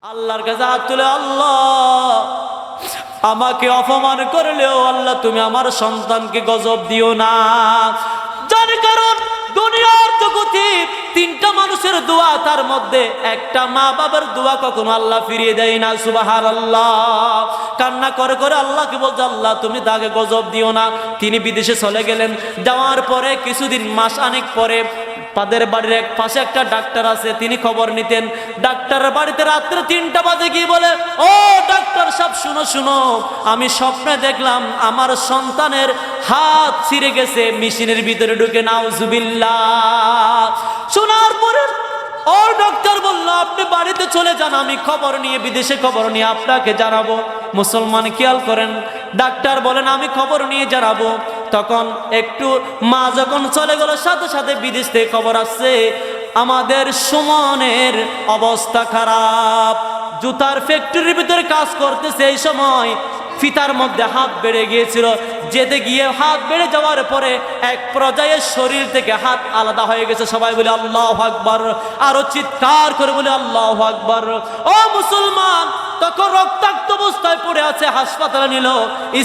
আল্লাহর কাছে হাত তুলে, আল্লাহ আমাকে অপমান করলেও আল্লাহ তুমি আমার সন্তানকে গজব দিও না। যার কারণ দুনিয়ার জগতে তিনটা মানুষের দোয়া, তার মধ্যে একটা মা বাবার দোয়া কখনো আল্লাহ ফিরিয়ে দেয় না। সুবহানাল্লাহ। কান্না করে করে আল্লাহকে বলছে, আল্লাহ তুমি তাকে গজব দিও না। তিনি বিদেশে চলে গেলেন। যাওয়ার পরে কিছুদিন মাস আনেক পরে তাদের বাড়ির এক পাশে একটা ডাক্তার আছে, তিনি খবর নিতেন। ডাক্তারের বাড়িতে রাত্রে 3টা বাজে গিয়ে বলে, ও ডাক্তার সাহেব শুনো শুনো, আমি স্বপ্নে দেখলাম আমার সন্তানের হাত ছিঁড়ে গেছে মেশিনের ভিতরে ঢুকে। নাউজুবিল্লাহ। শোনার পরে ও ডাক্তার বলল, আপনি বাড়িতে চলে যান, আমি খবর নিয়ে বিদেশে খবর নিয়ে আপনাকে জানাবো। মুসলমান খেয়াল করেন, ডাক্তার বলেন আমি খবর নিয়ে জানাবো। তখন একটু মা যখন চলে গেল, সাথে সাথে বিদেশ থেকে খবর আসছে আমাদের সুমনের অবস্থা খারাপ, জুতার ফ্যাক্টরির ভিতরে কাজ করতেছে। এই সময় ফিতার মধ্যে হাত বেড়ে গিয়েছিল। যেতে গিয়ে হাত বেড়ে যাওয়ার পরে এক পর্যায়ে শরীর থেকে হাত আলাদা হয়ে গেছে। সবাই বলে আল্লাহু আকবার, আরো চিৎকার করে বলে আল্লাহু আকবার। ও মুসলমান, তখন রক্তাক্ত অবস্থায় পড়ে আছে, হাসপাতালে নিল।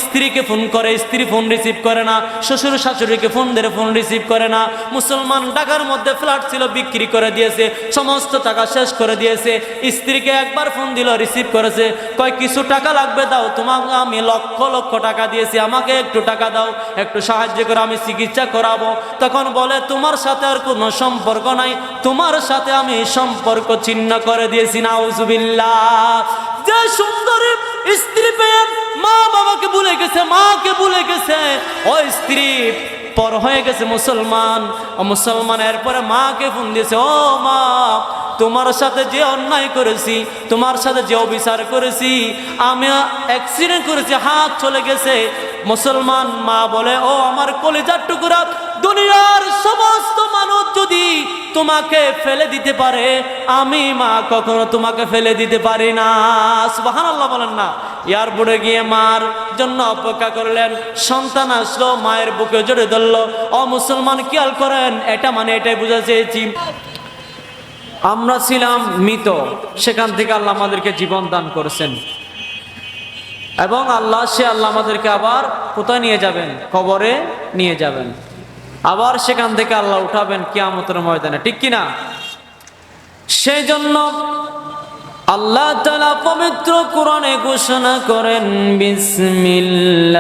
স্ত্রীকে ফোন করে, স্ত্রী ফোন রিসিভ করে না। শ্বশুর শাশুড়িকে ফোন ধরে ফোন রিসিভ করে না। মুসলমান ঢাকার মধ্যে ফ্ল্যাট ছিল, বিক্রি করে দিয়েছে, সমস্ত টাকা শেষ করে দিয়েছে। স্ত্রীকে একবার ফোন দিল, রিসিভ করেছে, কয় কিছু টাকা লাগবে, দাও, তোমাকে আমি লক্ষ লক্ষ টাকা দিয়েছি, আমাকে একটু টাকা দাও, একটু সাহায্য করে আমি চিকিৎসা করাবো। তখন বলে তোমার সাথে আর কোনো সম্পর্ক নাই, তোমার সাথে আমি সম্পর্ক ছিন্ন করে দিয়েছি। নাউজুবিল্লাহ। যে সুন্দরী স্ত্রী পেয়ে মা বাবাকে ভুলে গেছে, মাকে ভুলে গেছে, ওই স্ত্রী পর হয়ে গেছে মুসলমান। ও মুসলমান এরপরে মাকে ফোন দিয়েছে, ও মা, তোমার সাথে যে অন্যায় করেছি, তোমার সাথে যে অবিচার করেছি, আমি অ্যাক্সিডেন্ট করেছি, হাত চলে গেছে। মুসলমান মা বলে, ও আমার কলিজার টুকরা, দুনিয়ার সমস্ত মানুষ যদি তোমাকে ফেলে দিতে পারে, আমি মা কখনো তোমাকে ফেলে দিতে পারি না। সুবহানাল্লাহ বলেন না। এয়ারপোর্টে গিয়ে মার জন্য অপেক্ষা করলেন। সন্তান আসলো, মায়ের বুকে জড়িয়ে ধরলো। ও মুসলমান খেয়াল করেন, এটা মানে এটাই বোঝা চেয়েছি, আমরা ছিলাম মৃত, সেখান থেকে আল্লাহ আমাদেরকে জীবন দান করেছেন, এবং আল্লাহ আমাদেরকে আবার কোথায় নিয়ে যাবেন? কবরে নিয়ে যাবেন, আবার সেখান থেকে আল্লাহ উঠাবেন কিয়ামতের ময়দানে, ঠিক কিনা? সেই জন্য আল্লাহ তাআলা পবিত্র কোরআনে ঘোষণা করেন, বিসমিল্লাহির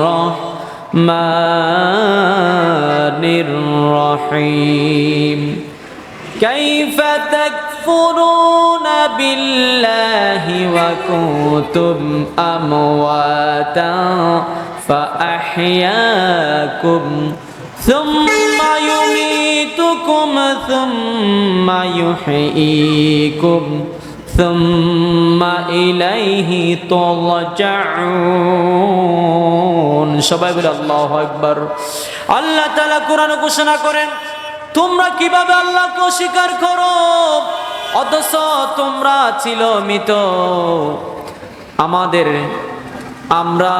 রহমানির রহিম। কাইফা তাকফুরুনা বিল্লাহি ওয়া কুনতুম আমওয়াতান فأحياكم ثم يميتكم ثم يحييكم ثم إليه ترجعون। সবাই বলে আল্লাহু আকবার। আল্লাহ তাআলা কোরআনে ঘোষণা করেন, তোমরা কিভাবে আল্লাহকে অস্বীকার করো, অথচ তোমরা ছিল মৃত। আমরা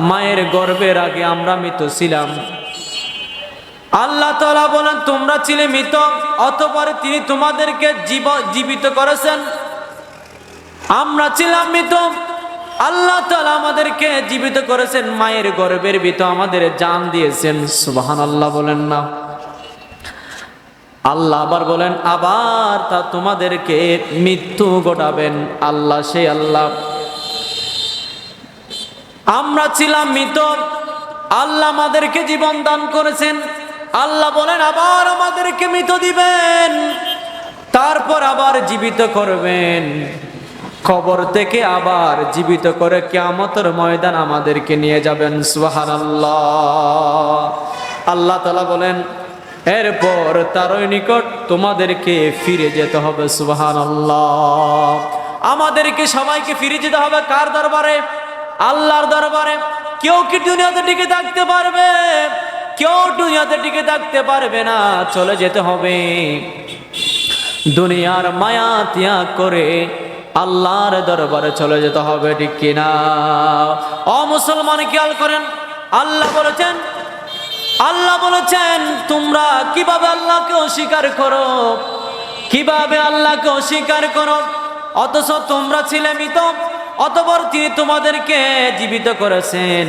মায়ের গর্ভের আগে আমরা মৃত ছিলাম। আল্লাহ তাআলা বলেন, তোমরা ছিলে মৃত, অতঃপর তিনি তোমাদেরকে জীবিত করেছেন। আমরা ছিলাম মৃত, আল্লাহ তাআলা আমাদেরকে জীবিত করেছেন, মায়ের গর্ভের ভিতর আমাদের জান দিয়েছেন। সুবহানাল্লাহ বলেন না। আল্লাহ আবার বলেন, আবার তা তোমাদেরকে মৃত্যু ঘটাবেন। আল্লাহ সেই আল্লাহ। আমরা ছিলাম মৃত, আল্লাহ আমাদেরকে জীবন দান করেছেন। আল্লাহ বলেন, আবার আমাদেরকে মৃত দিবেন, তারপর আবার জীবিত করবেন, কবর থেকে আবার জীবিত করে কিয়ামতের ময়দান আমাদেরকে নিয়ে যাবেন। সুবহানাল্লাহ। আল্লাহ তাআলা বলেন, এরপর তারই নিকট তোমাদেরকে ফিরে যেতে হবে। সুবহানাল্লাহ। আমাদেরকে সবাইকে ফিরে যেতে হবে কার দরবারে? আল্লাহর দরবারে। কেউ কি দুনিয়াতে টিকে থাকতে পারবে? কেউ দুনিয়াতে টিকে থাকতে পারবে না, চলে যেতে হবে। দুনিয়ার মায়া ত্যাগ করে আল্লাহর দরবারে চলে যেতে হবে, ঠিক কিনা? ও মুসলমান খেয়াল করেন, আল্লাহ বলেছেন তোমরা কিভাবে আল্লাহকে অস্বীকার করো, কিভাবে আল্লাহকে অস্বীকার করো, অথচ তোমরা ছিলে মৃত, অতঃপর তিনি তোমাদেরকে জীবিত করেছেন,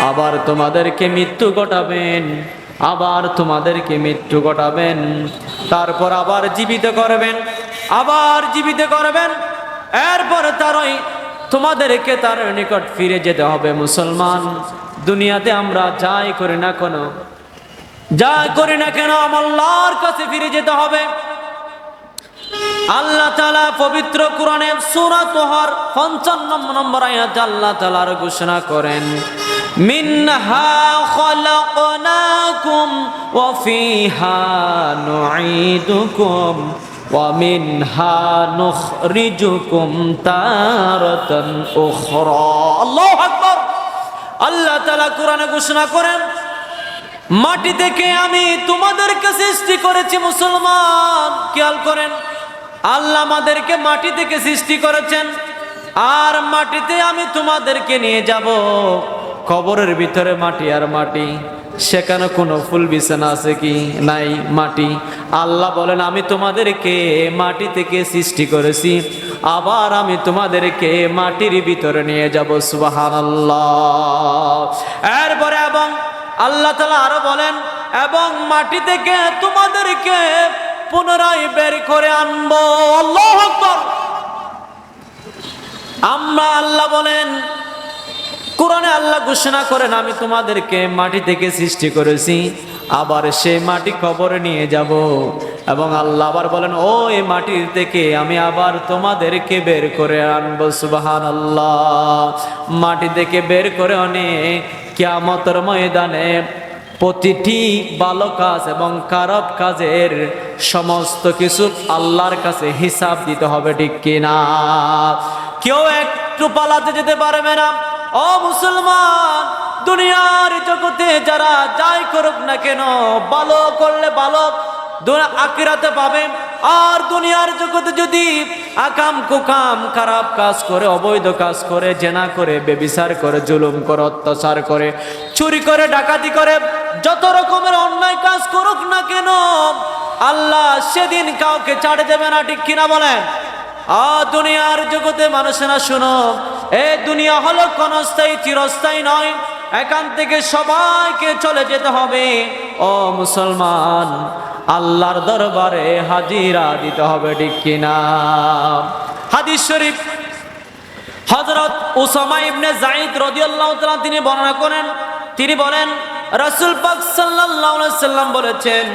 আবার তোমাদেরকে মৃত্যু ঘটাবেন, আবার তোমাদেরকে মৃত্যু ঘটাবেন, তারপর আবার জীবিত করবেন, আবার জীবিত করবেন, এরপর তারই তোমাদেরকে তার নিকট ফিরে যেতে হবে। মুসলমান, দুনিয়াতে আমরা যাই করি না কেন, যাই করি না কেন, আল্লাহর কাছে ফিরে যেতে হবে। আল্লাহ তাআলা পবিত্র কোরআনে সূরা তোহার 55 নম্বর আয়াতে আল্লাহ তাআলা ঘোষণা করেন, মিনহা খালাকনাকুম ওয়া ফিহা নুঈদুকুম ওয়া মিনহা নুখরিজুকুম তারাতান উখরা। আল্লাহু আকবার। আল্লাহ তাআলা কোরআনে ঘোষণা করেন, মাটি থেকে আমি তোমাদেরকে সৃষ্টি করেছি। মুসলমান, খেয়াল করেন, আল্লাহ আমাদেরকে মাটি থেকে সৃষ্টি করেছেন, আর মাটিতে আমি তোমাদেরকে নিয়ে যাব। কবরের ভিতরে মাটি আর মাটি, সেখানে কোনো ফুল বিছানা আছে কি? নাই, মাটি। আল্লাহ বলেন, আমি তোমাদেরকে মাটি থেকে সৃষ্টি করেছি, আবার আমি তোমাদেরকে মাটির ভিতরে নিয়ে যাব। সুবহানাল্লাহ। এরপরে এবং আল্লাহ তাআলা আরো বলেন, এবং মাটি থেকে তোমাদেরকে পুনরায় বের করে আনবো। আল্লাহু আকবার। আমরা আল্লাহ বলেন, কোরআনে আল্লাহ ঘোষণা করেন, আমি তোমাদেরকে মাটি থেকে সৃষ্টি করেছি, আবার সেই মাটি কবরে নিয়ে যাব। এবং আল্লাহ আবার বলেন, ও এই মাটির থেকে আমি আবার তোমাদেরকে বের করে আনবো। সুবহানাল্লাহ। মাটি থেকে বের করে অনেক কিয়ামতের ময়দানে প্রতিটি ভালো কাজ এবং খারাপ কাজের সমস্ত কিছু আল্লাহর কাছে হিসাব দিতে হবে, ঠিক কিনা? কেউ একটু পালাতে যেতে পারবে না। ও মুসলমান, দুনিয়ার জগতে যারা যাই করুক না কেন, ভালো করলে ভালো আখিরাতে পাবে, আর দুনিয়ার জগতে যদি আকাম কুকাম খারাপ কাজ করে, অবৈধ কাজ করে, জেনা করে, বেবিচার করে, জুলুম করে, অত্যাচার করে, চুরি করে, ডাকাতি করে, যত রকমের অন্যায় কাজ করুক না কেন, আল্লাহ সেদিন কাউকে ছাড়ে দেবে না, ঠিক কিনা বলেন? দুনিয়ার জগতে মানুষেরা শুনো, এই দুনিয়া হলো ক্ষণস্থায়ী, চিরস্থায়ী নয়। এখান থেকে সবাইকে চলে যেতে হবে। ও মুসলমান, আল্লাহর দরবারে হাজিরা দিতে হবে, ঠিক কিনা? হাদিস শরীফ হযরত উসামা ইবনে যায়েদ রাদিয়াল্লাহু তাআলা তিনি বর্ণনা করেন, তিনি বলেন, রাসূল পাক সাল্লাল্লাহু আলাইহি সাল্লাম বলেছেন,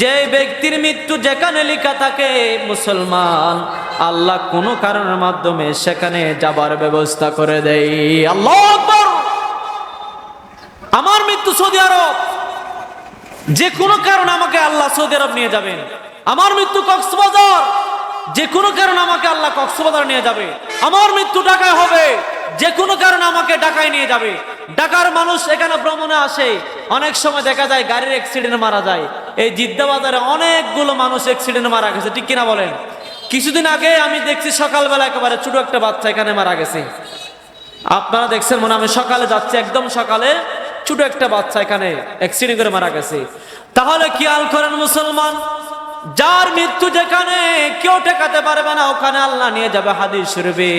যে ব্যক্তির মৃত্যু যেখানে লেখা থাকে, মুসলমান, আল্লাহ কোনো কারণের মাধ্যমে সেখানে যাবার ব্যবস্থা করে দেয়। আল্লাহু আকবার। আমার মৃত্যু সৌদি আরব, যে কোনো কারণে আমাকে আল্লাহ সৌদি আরব নিয়ে যাবেন। আমার মৃত্যু কক্সবাজার, যে কোনো কারণে আমাকে আল্লাহ কক্সবাজার নিয়ে যাবে। আমার মৃত্যু ঢাকায় হবে, যে কোনো কারণে আমাকে ঢাকায় নিয়ে যাবে। ঢাকার মানুষ এখানে ভ্রমণে আসে, অনেক সময় দেখা যায় গাড়ির অ্যাক্সিডেন্টে মারা যায়। এই জিদ্দা বাজারে অনেকগুলো মানুষ অ্যাক্সিডেন্টে মারা গেছে, ঠিক কিনা বলেন? কিছুদিন আগে আমি দেখছি সকালবেলা একেবারে ছোট একটা বাচ্চা এখানে মারা গেছে। আপনারা দেখছেন মনে, আমি সকালে যাচ্ছি, একদম সকালে ছোট একটা বাচ্চা এখানে অ্যাক্সিডেন্ট করে মারা গেছে। তাহলে খেয়াল করেন মুসলমান, যার মৃত্যু যেখানে কেউ ঠেকাতে পারবে না, ওখানে আল্লাহ নিয়ে যাবে, হাদিস শরীফে।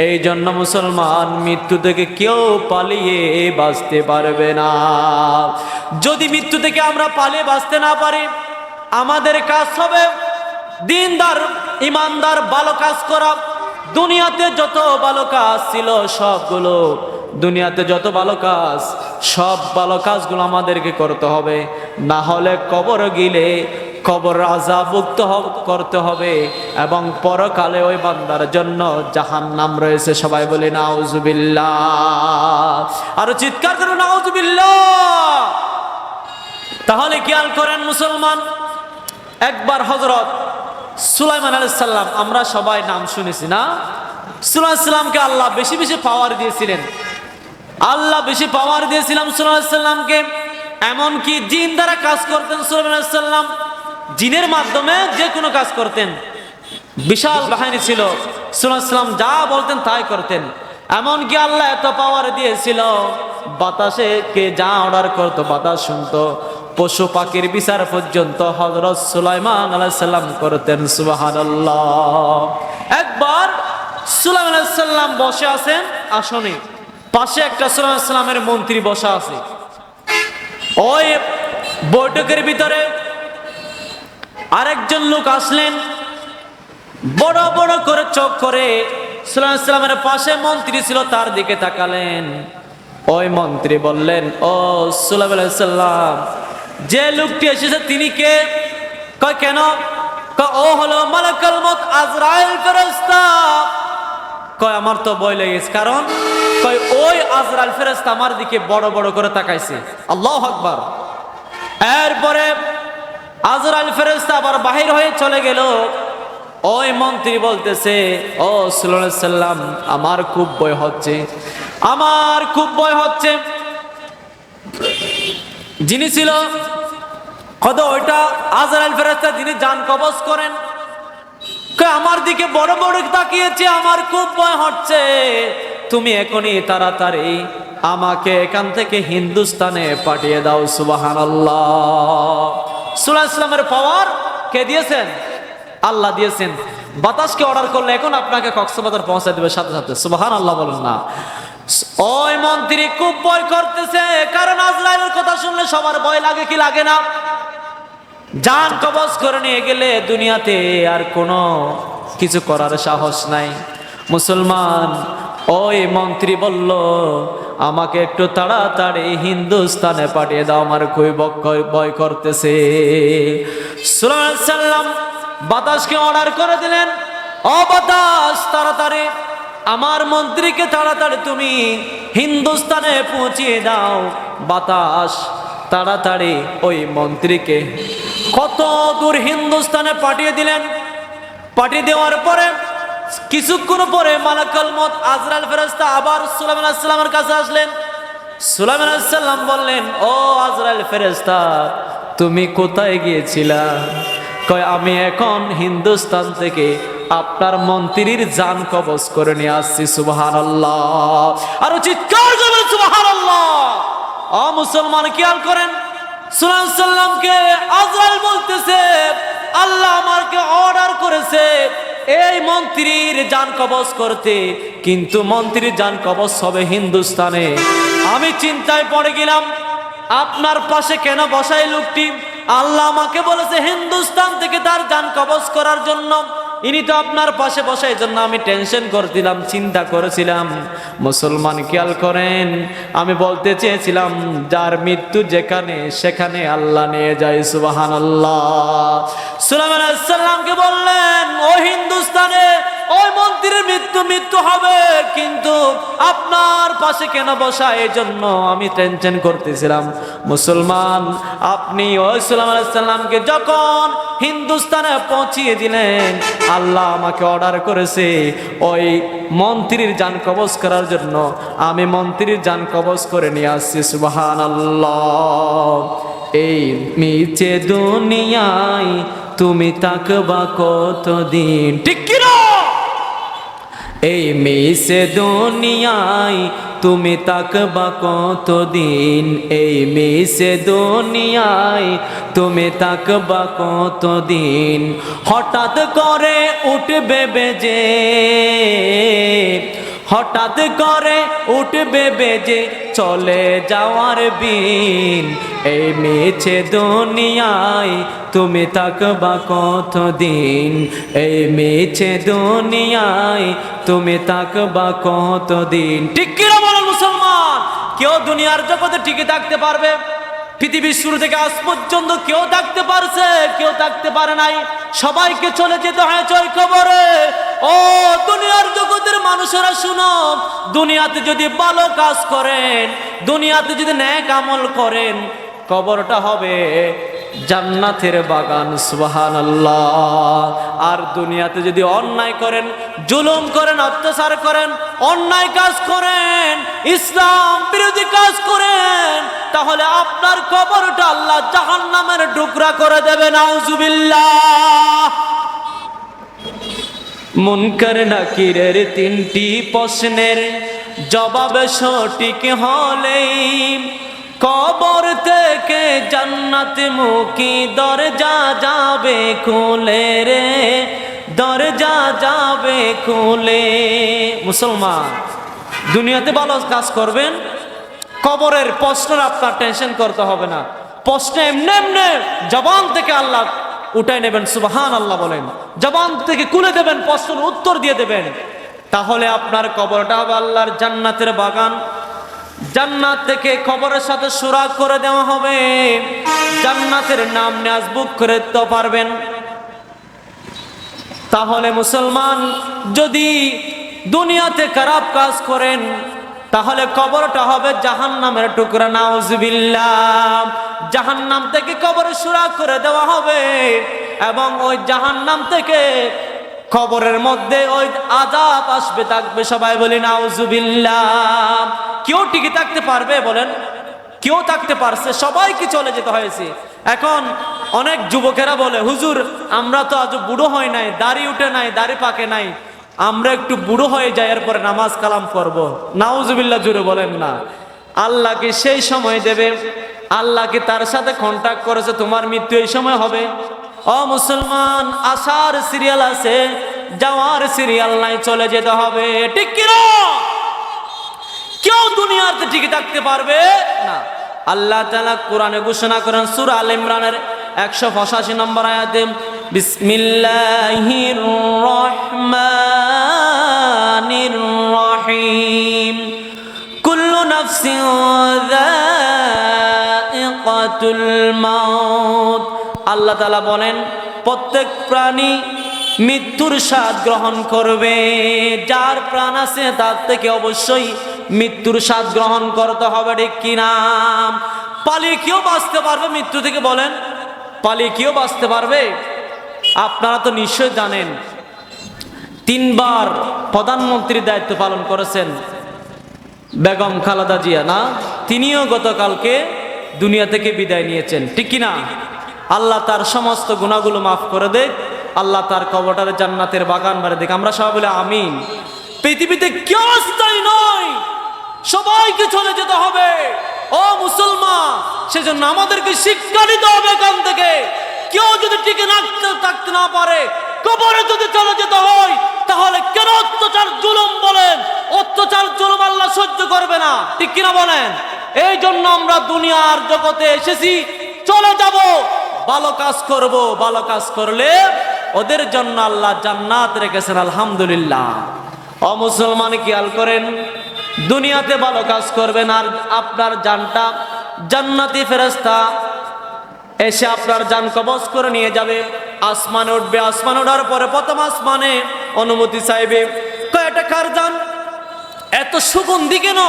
এই জন্য মুসলমান, মৃত্যু থেকে কেউ পালিয়ে বাঁচতে পারবে না। যদি মৃত্যু থেকে আমরা পালিয়ে বাঁচতে না পারি, আমাদের কাজ হবে দিনদার, ইমানদার, ভালো কাজ করা। দুনিয়াতে যত ভালো কাজ ছিল সবগুলো, দুনিয়াতে যত ভালো কাজ, সব ভালো কাজগুলো আমাদেরকে করতে হবে, না হলে কবর গিলে কবর আযাবমুক্ত করতে হবে, এবং পরকালে ওই বান্দার জন্য জাহান্নাম রয়েছে। সবাই বলে নাউজুবিল্লাহ, আর চিৎকার করে নাউজুবিল্লাহ। তাহলে খেয়াল করেন মুসলমান, একবার হযরত সুলাইমান আলাইহিস সালাম, আমরা সবাই নাম শুনেছি না? সুলাইমান আলাইহিস সালামকে আল্লাহ বেশি বেশি পাওয়ার দিয়েছিলেন। আল্লাহ বেশি পাওয়ার দিয়েছিলাম সুলাইমান আলাইহিস সালামকে, এমনকি জিন দ্বারা কাজ করতেন সুলাইমান আলাইহিস সালাম, জিনের মাধ্যমে যে কোনো কাজ করতেন। বিশাল বাহিনী ছিল, সুলাইমান আলাইহিস সালাম যা বলতেন তাই করতেন। এমনকি আল্লাহ এত পাওয়ার দিয়েছিল, বাতাসে কে যা অর্ডার করতো বাতাস শুনতো, পশু পাখির বিচার পর্যন্ত হযরত সুলাইমান আলাইহিস সালাম করতেন। সুবহানাল্লাহ। একবার সুলাইমান আলাইহিস সালাম বসে আছেন আসনে, পাশে একটা সুলাইমান আলাইহিস সালামের মন্ত্রী বসা আছে। ওই বৈঠকের ভিতরে আরেকজন লোক আসলেন, বড় বড় করে চোখ করে সুলাইমান আলাইহিস সালামের পাশে মন্ত্রী ছিল তার দিকে তাকালেন। ওই মন্ত্রী বললেন, ও সুলাইমান আলাইহিস সালাম, যে লোকটি এসেছে তিনি কে? কয় কেন? কয় ও হলো মালাকুল মউত আজরাইল ফেরেশতা। কয় আমার তো ভয় লেগেছে, কারণ কয় ওই আজরাইল ফেরেশতা আমার দিকে বড় বড় করে তাকাইছে। আল্লাহু আকবার। এরপরে আজরাইল ফেরেশতা আবার বাহির হয়ে চলে গেল। ওই মন্ত্রী বলতেছে, ও সুলাইমান আলাইহিস সালাম, আমার খুব ভয় হচ্ছে, আমার খুব ভয় হচ্ছে। যিনি ছিল কত ওইটা আজরাইল ফেরেশতা, যিনি জান কবজ করেন, আমার দিকে বড় বড় তাকিয়েছে, আমার খুব ভয় হচ্ছে। তুমি এখনই তাড়াতাড়ি আমাকে এখান থেকে হিন্দুস্তানে পাঠিয়ে দাও। সুবহানাল্লাহ। সুলাইমান ইসলামের পাওয়ার কে দিয়েছেন? আল্লাহ দিয়েছেন। বাতাসকে অর্ডার করলে এখন আপনাকে কক্সবাজার পৌঁছে দেবে সাথে সাথে। সুবহানাল্লাহ বলেন না। ওই মন্ত্রী খুব ভয় করতেছে, কারণ আজরাইলের কথা শুনলে সবার ভয় লাগে কি লাগে না? জান কবজ করে নিয়ে গেলে দুনিয়াতে আর কোনো কিছু করার সাহস নাই। মুসলমান, ওই মন্ত্রী বলল, আমাকে একটু তাড়াতাড়ি হিন্দুস্তানে পাঠিয়ে দাও, আমার খুবই ভয় করতেছে। সুলাইমান আলাইহিস সালাম বাতাসকে অর্ডার করে দিলেন, ও বাতাস, তাড়াতাড়ি আমার মন্ত্রীকে তাড়াতাড়ি তুমি হিন্দুস্তানে পৌঁছিয়ে দাও। বাতাস তাড়াতাড়ি ওই মন্ত্রীকে কত দূর হিন্দুস্তানে পাঠিয়ে দিলেন। পাঠিয়ে দেওয়ার পরে কিছুক্ষণ পরে মালাকুল মউত আজরাইল ফেরেশতা আবার সুলাইমান আলাইহিস সালামের কাছে আসলেন। সুলাইমান আলাইহিস সালাম বললেন, ও আজরাইল ফেরেশতা, তুমি কোথায় গিয়েছিলা? কয় আমি এখন হিন্দুস্তান থেকে আপনার মন্ত্রীর জান কবজ করে নিয়ে আসছি। সুবহানাল্লাহ। আর চিৎকার করবেন সুবহানাল্লাহ। ও মুসলমান, খেয়াল করেন, সুলাইমান সাল্লামকে আজরাইল বলতেছে, আল্লাহ আমাকে অর্ডার করেছে এই মন্ত্রীর জান কবজ করতে, কিন্তু মন্ত্রীর জান কবজ হবে হিন্দুস্তানে। আমি চিন্তায় পড়ে গেলাম, আপনার পাশে কেন বসাই লোকটি? আল্লাহ আমাকে বলেছে হিন্দুস্তান থেকে তার জান কবজ করার জন্য, ইনি তো আপনার পাশে বসে, এই জন্য আমি টেনশন করছিলাম, চিন্তা করেছিলাম। মুসলমান, খেয়াল করেন, আমি বলতে চেয়েছিলাম যার মৃত্যু যেখানে সেখানে আল্লাহ নিয়ে যায়। সুবহানাল্লাহ। সুলাইমান আলাইহিস সালামকে বললেন, ও হিন্দুস্তানে ওই মন্ত্রীর মৃত্যু হবে, কিন্তু আপনার পাশে কেন বসা, এই জন্য আমি টেনশন করতেছিলাম। মুসলমান, আপনি ওই সুলাইমান আলাইহিস সালামকে যখন হিন্দুস্তানে পৌঁছিয়ে দিলেন, আল্লাহ আমাকে অর্ডার করেছে ওই মন্ত্রীর জান কবজ করার জন্য, আমি মন্ত্রীর জান কবজ করে নিয়ে আসছি। সুবহানাল্লাহ। এই মিছে দুনিয়ায় তুমি তাকবা কতদিন, ঠিক কি না? এই মিছে দুনিয়ায় তুমি তাকবা কতদিন, এই মিছে দুনিয়ায় তুমি তাকবা কতদিন। হঠাৎ করে উঠবে বেজে, হঠাৎ করে উঠবে বেজে চলে যাওয়ার বিন। এই মিছে দুনিয়ায় তুমি তাকবা কতদিন, এই মিছে দুনিয়ায় তুমি তাকবা কতদিন। ঠিক কিনা বলেন মুসলমান? কেউ দুনিয়ার জগতে টিকে থাকতে পারবে? পৃথিবীর শুরু থেকে আজ পর্যন্ত কেউ থাকতে পারছে? কেউ থাকতে পারে নাই। সবাইকে চলে যেতে হয়েছে ওই কবরে। ও দুনিয়ার জগতের মানুষেরা শুনো, দুনিয়াতে যদি ভালো কাজ করেন, দুনিয়াতে যদি নেক আমল করেন, কবরটা হবে জান্নাতের বাগান। সুবহানাল্লাহ। আর দুনিয়াতে যদি অন্যায় করেন, জুলুম করেন, অত্যাচার করেন, অন্যায় কাজ করেন, ইসলাম বিরোধী কাজ করেন, তাহলে আপনার কবরটা আল্লাহ জাহান্নামের টুকরা করে দেবে। নাউজুবিল্লাহ। মুনকার নাকিরের তিনটি প্রশ্নের জবাব সঠিক হলেই কবর থেকে জান্নাত মুখী দরজা যাবে খুলে রে, দরজা যাবে খুলে। মুসলমান, দুনিয়াতে ভালো কাজ করবেন, কবরের প্রশ্নের আপনার টেনশন করতে হবে না। প্রশ্ন এমনি এমনি জবান থেকে আল্লাহ উঠাই নেবেন, সুবহান আল্লাহ বলেন, জবান থেকে খুলে দেবেন, প্রশ্নের উত্তর দিয়ে দেবেন। তাহলে আপনার কবরটা হবে আল্লাহর জান্নাতের বাগান। জান্নাত থেকে কবরের সাথে সুরাগ করে দেওয়া হবে, জান্নাতের নাম নিয়াজ বুক করে দিতে পারবেন। তাহলে মুসলমান, যদি দুনিয়াতে খারাপ কাজ করেন তাহলে কবরটা হবে জাহান্নামের টুকরা, নাউজুবিল্লাহ। জাহান্নাম থেকে কবরে সুরাগ করে দেওয়া হবে এবং ওই জাহান্নাম থেকে কবরের মধ্যে ওই আযাব আসবে, থাকবে। সবাই বলি নাউজুবিল্লাহ। কেউ টিকে থাকতে পারবে বলেন? কেউ থাকতে পারছে? সবাইকে চলে যেতে হয়েছে। এখন অনেক যুবকেরা বলে, হুজুর আমরা তো আজ বুড়ো হয় নাই, দাড়ি উঠে নাই, দাড়ি পাকে নাই, আমরা একটু বুড়ো হয়ে যাই এরপরে নামাজ কালাম করব। নাউজুবিল্লাহ, জুড়ে বলেন না। আল্লাহকে সেই সময় দেবে, আল্লাহকে তার সাথে কন্ট্যাক্ট করেছে, তোমার মৃত্যু এই সময় হবে। ও মুসলমান, আসার সিরিয়াল আছে, যাওয়ার সিরিয়াল নাই, চলে যেতে হবে, ঠিক কিনা? কেউ দুনিয়াতে টিকে থাকতে পারবে না। আল্লাহ তাআলা কোরআনে ঘোষণা করেন সূরা আল ইমরানের 185 নম্বর আয়াতে, বিসমিল্লাহির রহমানির রহিম, কুল্লু নাফসিন যায়িকাতুল মাউত। আল্লাহ তাআলা বলেন প্রত্যেক প্রাণী মৃত্যুর স্বাদ গ্রহণ করবে। যার প্রাণ আছে তার থেকে অবশ্যই মৃত্যুর স্বাদ গ্রহণ করতে হবে, ঠিক কিনা? পালিয়ে কেউ বাঁচতে পারবে মৃত্যু থেকে? বলেন, পালিয়ে কেউ বাঁচতে পারবে? আপনারা তো নিশ্চয় জানেন, 3 বার প্রধানমন্ত্রীর দায়িত্ব পালন করেছেন বেগম খালেদা জিয়া, না? তিনিও গতকালকে দুনিয়া থেকে বিদায় নিয়েছেন, ঠিক কিনা? আল্লাহ তার সমস্ত গুনাহগুলো মাফ করে দেয়, আল্লাহ তার কবরটারে জান্নাতের বাগান বাড়ি দেখ। আমরা সবাই বলে আমিন। পৃথিবীতে কেউ স্থায়ী নয়, সবাইকে চলে যেতে হবে। ও মুসলমান, সেজন্য আমাদেরকে শিক্ষা নিতে হবে এখান থেকে। কেউ যদি টিকে থাকতে না পারে, কবরে যদি চলে যেতে হয়, তাহলে কেন অত্যাচার জুলুম বলেন? অত্যাচার জুলুম আল্লাহ সহ্য করবে না, ঠিক কিনা বলেন? এই জন্য আমরা দুনিয়ার জগতে এসেছি, চলে যাব, ভালো কাজ করব। ভালো কাজ করলে ওদের জন্য আল্লাহ জান্নাত রেখেছেন, আলহামদুলিল্লাহ। ও মুসলমান, খেয়াল করেন, দুনিয়াতে ভালো কাজ করবেন আর আপনার জানটা জান্নাতি ফেরেশতা এসে আপনার জান কবজ করে নিয়ে যাবে। আসমানে উঠবে, আসমান ওঠার পরে প্রথম আসমানে অনুমতি চাইবে, এটা কার জান? এত সুগন্ধি কেন?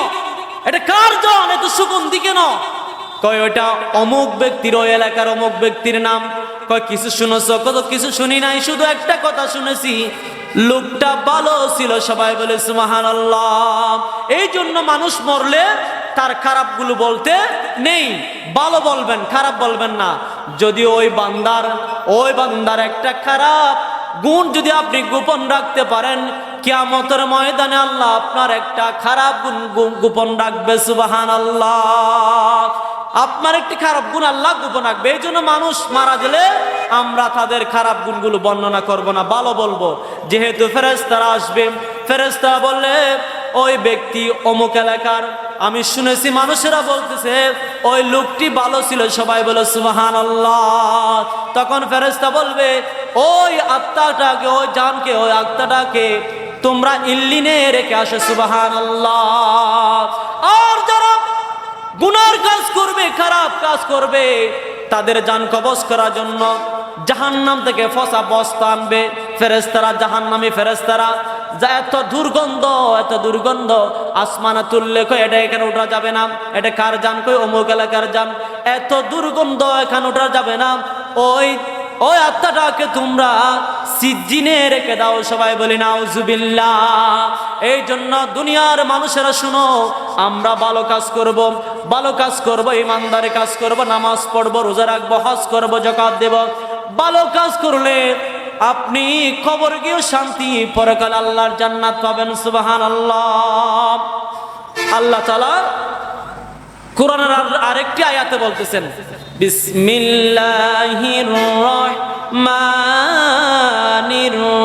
এটা কার জান? এত সুগন্ধি কেন? কয় ওইটা অমুক ব্যক্তির, ওই এলাকার অমুক ব্যক্তির নাম। কয় কিছু শুনেছো? কত কিছু শুনি নাই, শুধু একটা কথা শুনেছি, লোকটা ভালো ছিল। সবাই বলে সুবহানাল্লাহ। এই জন্য মানুষ মরলে তার খারাপগুলো বলতে নেই, ভালো বলবেন, খারাপ বলবেন না। যদি ওই বান্দার একটা খারাপ গুণ যদি আপনি গোপন রাখতে পারেন, কিয়ামতের ময়দানে আল্লাহ আপনার একটা খারাপ গুণ গোপন রাখবে, সুবহানাল্লাহ। আপনার একটি খারাপ গুণ আল্লাহ গোপন রাখবে। এই জন্য মানুষ মারা গেলে আমরা তাদের খারাপ গুণগুলো বর্ণনা করব না, ভালো বলবো। যেহেতু ফেরেশতারা আসবে, ফেরেশতা বললে ওই ব্যক্তি অমুক এলাকার, আমি শুনেছি মানুষেরা বলতেছে ওই লোকটি ভালো ছিল। সবাই বলে সুবহানাল্লাহ। তখন ফেরেশতা বলবে ওই আত্মাটাকে, ওই জানকে, ওই আত্মাটাকে তোমরা ইল্লিনে রেখে আসো, সুবহানাল্লাহ। আর যারা গুনার কাজ করবে, খারাপ কাজ করবে, তাদের জান কবজ করার জন্য জাহান্নাম থেকে ফসা বস্তা আনবে ফেরেশতারা, জাহান্নামী ফেরেশতারা। যা এত দুর্গন্ধ, আসমানে তুললে কই এটা এখানে ওঠা যাবে না, এটা কার জান? কই অমুক এলাকার জান। এত দুর্গন্ধ, এখানে ওঠা যাবে না, ওই আত্মাটাকে তোমরা সিজ্জিনে রেখে দাও। সবাই বলি নাউজুবিল্লাহ। এই জন্য দুনিয়ার মানুষেরা শুনো, আমরা ভালো কাজ করব, ইমানদারি কাজ করব, নামাজ পড়ব, রোজা রাখবো, হজ করব, যাকাত দেব। ভালো কাজ করলে আপনি কবর গিয়েও শান্তি, পরকাল আল্লাহর জান্নাত পাবেন, সুবহানাল্লাহ। আল্লাহ তাআলা কোরআনের আরেকটি আয়াতে বলতেছেন বিসমিল্লাহির রহমানির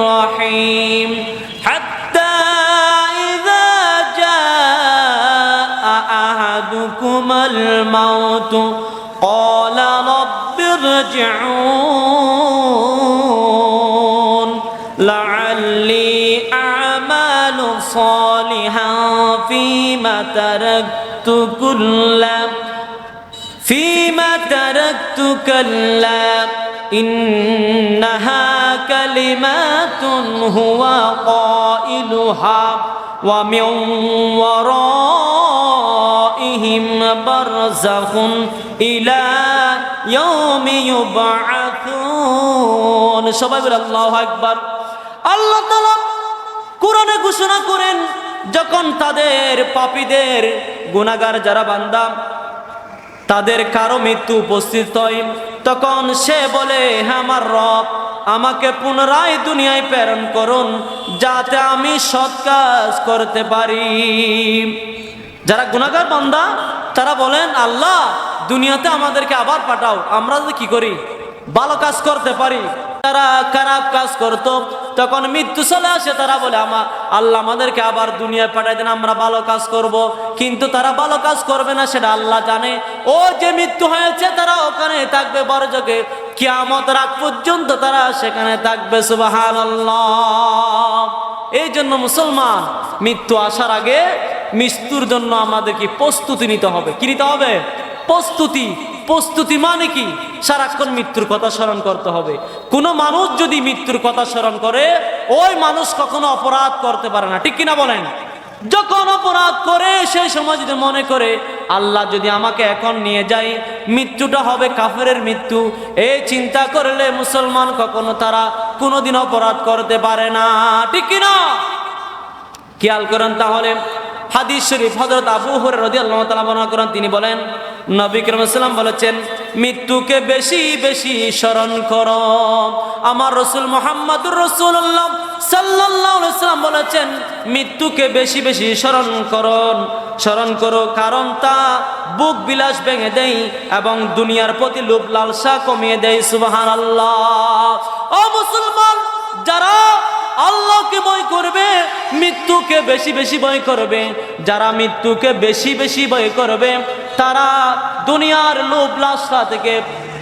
রহিম হাত্তা ইযা জাআ আহাদুকুমাল মাউত ক্বালা রাব্বিরজিউন লাআল্লি আ'মালু সালিহান ফীমা তারাকতু فيما تركت كلا إنها كلمات هو قائلها ومن ورائهم برزخ إلى يوم يبعثون সবাই বলে আল্লাহু আকবার। আল্লাহ তাআলা কোরআনে ঘোষণা করেন যখন তাদের পাপীদের গুনাহগার যারা বান্দা তাদের কারো মৃত্যু উপস্থিত হয় তখন সে বলে হে আমার রব আমাকে পুনরায় দুনিয়ায় প্রেরণ করুন যাতে আমি সৎ কাজ করতে পারি। যারা গুনাহগার বান্দা তারা বলেন আল্লাহ দুনিয়াতে আমাদেরকে আবার পাঠাও, আমরা যদি কি করি ভালো কাজ করতে পারি। তারা খারাপ কাজ করতো তখন মৃত্যু চলে আসে, তারা বলে আল্লাহ আমাদেরকে আবার দুনিয়ায় পাঠাই দেন, আমরা ভালো কাজ করব। কিন্তু তারা ভালো কাজ করবে না সেটা আল্লাহ জানে। ও যে মৃত্যু হয়েছে তারা ওখানে থাকবে বরজকে, কিয়ামত রাত পর্যন্ত তারা সেখানে থাকবে। সুবহানাল্লাহ। এই জন্য মুসলমান মৃত্যু আসার আগে মৃত্যুর জন্য আমাদেরকে প্রস্তুতি নিতে হবে। কি নিতে হবে? প্রস্তুতি। প্রস্তুতি মানে কি? সারাক্ষণ মৃত্যুর কথা স্মরণ করতে হবে। কোনো মানুষ যদি মৃত্যুর কথা স্মরণ করে ওই মানুষ কখনো অপরাধ করতে পারে না, ঠিক কিনা বলেন? যখন অপরাধ করে সেই সময় যদি মনে করে আল্লাহ যদি আমাকে এখন নিয়ে যায় মৃত্যুটা হবে কাফেরের মৃত্যু, এই চিন্তা করলে মুসলমান কখনো তারা কোনোদিন অপরাধ করতে পারে না, ঠিক কিনা? খেয়াল করেন তাহলে হাদিস শরীফ হযরত আবু হুরায়রা রাদিয়াল্লাহু তাআলা বর্ণনা করেন, তিনি বলেন নবী করিম সাল্লাল্লাহু আলাইহি ওয়াসাল্লাম বলেছেন মৃত্যুকে বেশি বেশি স্মরণ করো। আমার রাসূল মুহাম্মদুর রাসূলুল্লাহ সাল্লাল্লাহু আলাইহি ওয়াসাল্লাম বলেছেন মৃত্যুকে বেশি বেশি স্মরণ করো, কারণ তা বুক বিলাস ভেঙে দেয় এবং দুনিয়ার প্রতি লোভ লালসা কমিয়ে দেয়। সুবহানাল্লাহ। ও মুসলমান, যারা আল্লাহকে ভয় করবে মৃত্যুকে বেশি বেশি ভয় করবে, যারা মৃত্যুকে বেশি বেশি ভয় করবে তারা দুনিয়ার লোভ লালসা থেকে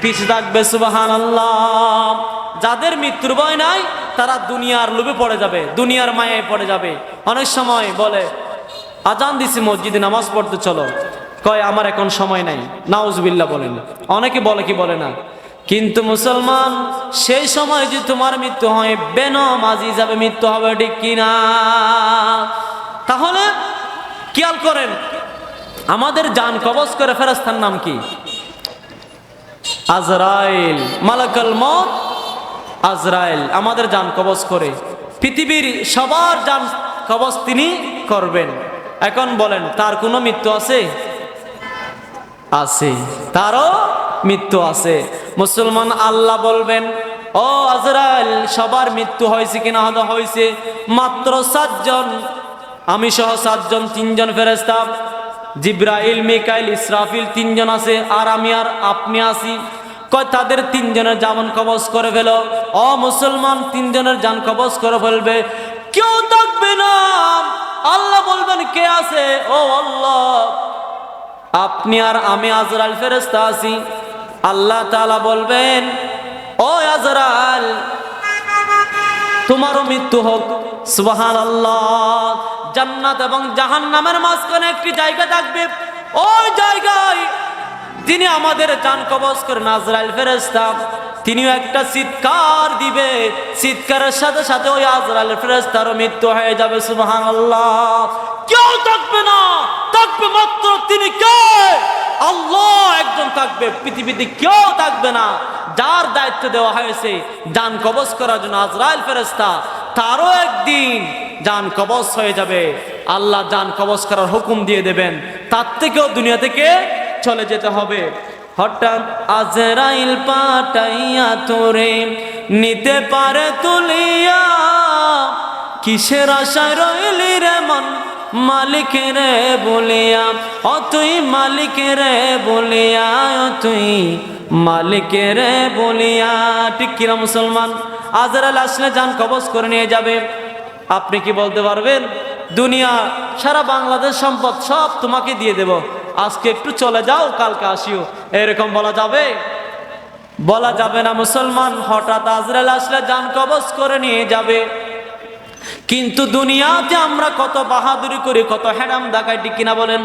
পিছিয়ে থাকবে। সুবহানাল্লাহ। যাদের মৃত্যুর ভয় নাই তারা দুনিয়ার লোভে পড়ে যাবে, দুনিয়ার মায়ায় পড়ে যাবে। অনেক সময় বলে আজান দিছি মসজিদে নামাজ পড়তে চলো, কয় আমার এখন সময় নাই, নাউজুবিল্লাহ বলেন। অনেকে বলে কি বলে না, কিন্তু মুসলমান সেই সময় যদি তোমার মৃত্যু হয় বেনামাজি যাবে মৃত্যু হবে, ঠিক কিনা? তাহলে খেয়াল করেন আমাদের জান কবজ করে ফেরেশতার নাম কি? আজরাইল, মালাকুল মউত আজরাইল আমাদের জান কবজ করে। পৃথিবীর সবার জান কবজ তিনি করবেন। এখন বলেন তার কোনো মৃত্যু আছে? আছে, তারও মৃত্যু আছে। মুসলমান আল্লাহ বলবেন ও আজরাইল সবার মৃত্যু হয়েছে কিনা? হয়েছে মাত্র 7 জন, আমি সহ 7 জন, 3 জন ফেরেশতা জিবরাইল মিকাইল ইসরাফিল 3 জন আছে, আর আমি আর আপনি আছি। কয় তাদের 3 জনের জান কবজ করে ফেলো। ও মুসলমান 3 জনের জান কবজ করে ফেলবে, কেউ থাকবে না। আল্লাহ বলবেন কে আছে? ও আল্লাহ আপনি আর আমি আজরাইল ফেরেশতা আছি। আল্লাহ তাআলা বলবেন ও আজরাইল তোমারও মৃত্যু হোক। সুবহানাল্লাহ। জান্নাত এবং জাহান্নামের মাঝখানে একটি জায়গা থাকবে, ওই জায়গায় যিনি আমাদের জান কবজ করেন আজরাইল ফেরেশতা, তিনিও একটা চিৎকার দিবে, চিৎকারের সাথে সাথে ওই আজরাইল ফেরেশতারও মৃত্যু হয়ে যাবে। সুবহানাল্লাহ। কেউ থাকবে না, থাকবে মাত্র তিনি কে? আল্লাহ একজন থাকবে, পৃথিবীতে কেউ থাকবে না। যার দায়িত্ব দেওয়া হয়েছে জান কবজ করার জন্য আজরাইল ফেরেশতা, তারও একদিন জান কবজ হয়ে যাবে। আল্লাহ জান কবজ করার হুকুম দিয়ে দেবেন, তার থেকেও দুনিয়া থেকে চলে যেতে হবে। হঠাৎ আজরাইল পাঠাইয়া তোরে নিতে পারে তুলিয়া, কিসের আশায় রইলি রে মন মালিক রে বলিয়া, ও তুই মালিক রে বলিয়া, ও তুই মালিক রে বলিয়া। ঠিক কিনা মুসলমান? আজরাইল আসলে জান কবজ করে নিয়ে যাবে। আপনি কি বলতে পারবেন দুনিয়া সারা বাংলাদেশ সম্পদ সব তোমাকে দিয়ে দেব, আজকে একটু চলে যাও কালকে আসিও, এরকম বলা যাবে? বলা যাবে না মুসলমান। হঠাৎ আজরাইল আসলে জান কবজ করে নিয়ে যাবে। কিন্তু দুনিয়াতে আমরা কত বাহাদুরি করি, কত হেরাম দেখাই, ঠিক কিনা বলেন?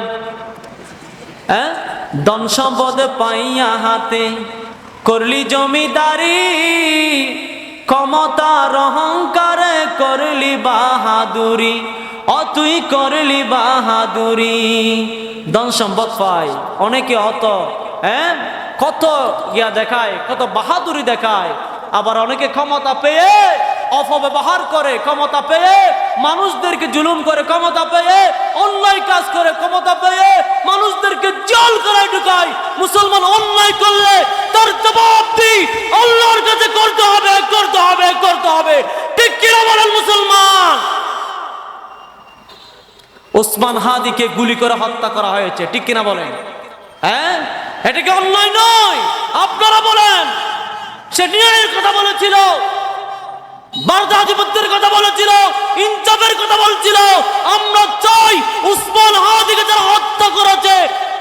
হ্যাঁ, ধন সম্পদ পাইয়া হাতে করলি জমিদারি, ক্ষমতার অহংকারে করলি বাহাদুরি, ও তুই করলি বাহাদুরি। ধন সম্পদ পাই অনেকে অত হ্যাঁ কত ইয়া দেখায়, কত বাহাদুরি দেখায়। আবার অনেকে ক্ষমতা পেয়ে অপব্যবহার করে, ক্ষমতা পেয়ে মানুষদেরকে জুলুম করে, ক্ষমতা পেয়ে অন্যায় কাজ করে, ক্ষমতা পেয়ে মানুষদেরকে জেল করে ঢুকায়। মুসলমান অন্যায় করলে তার জবাবদি আল্লাহর কাছে করতে হবে, করতে হবে, করতে হবে। ঠিক কিনা বলেন মুসলমান? ওসমান হাদিকে গুলি করে হত্যা করা হয়েছে, ঠিক কিনা বলেন? হ্যাঁ, এটা কি অন্যায় নয়? আপনারা বলেন। সে ন্যায়ের কথা বলেছিল, বারদাধিপত্যের কথা বলেছিল, ইনসাফের কথা বলছিল। আমরা চাই ওসমান হাদিকে যারা হত্যা করেছে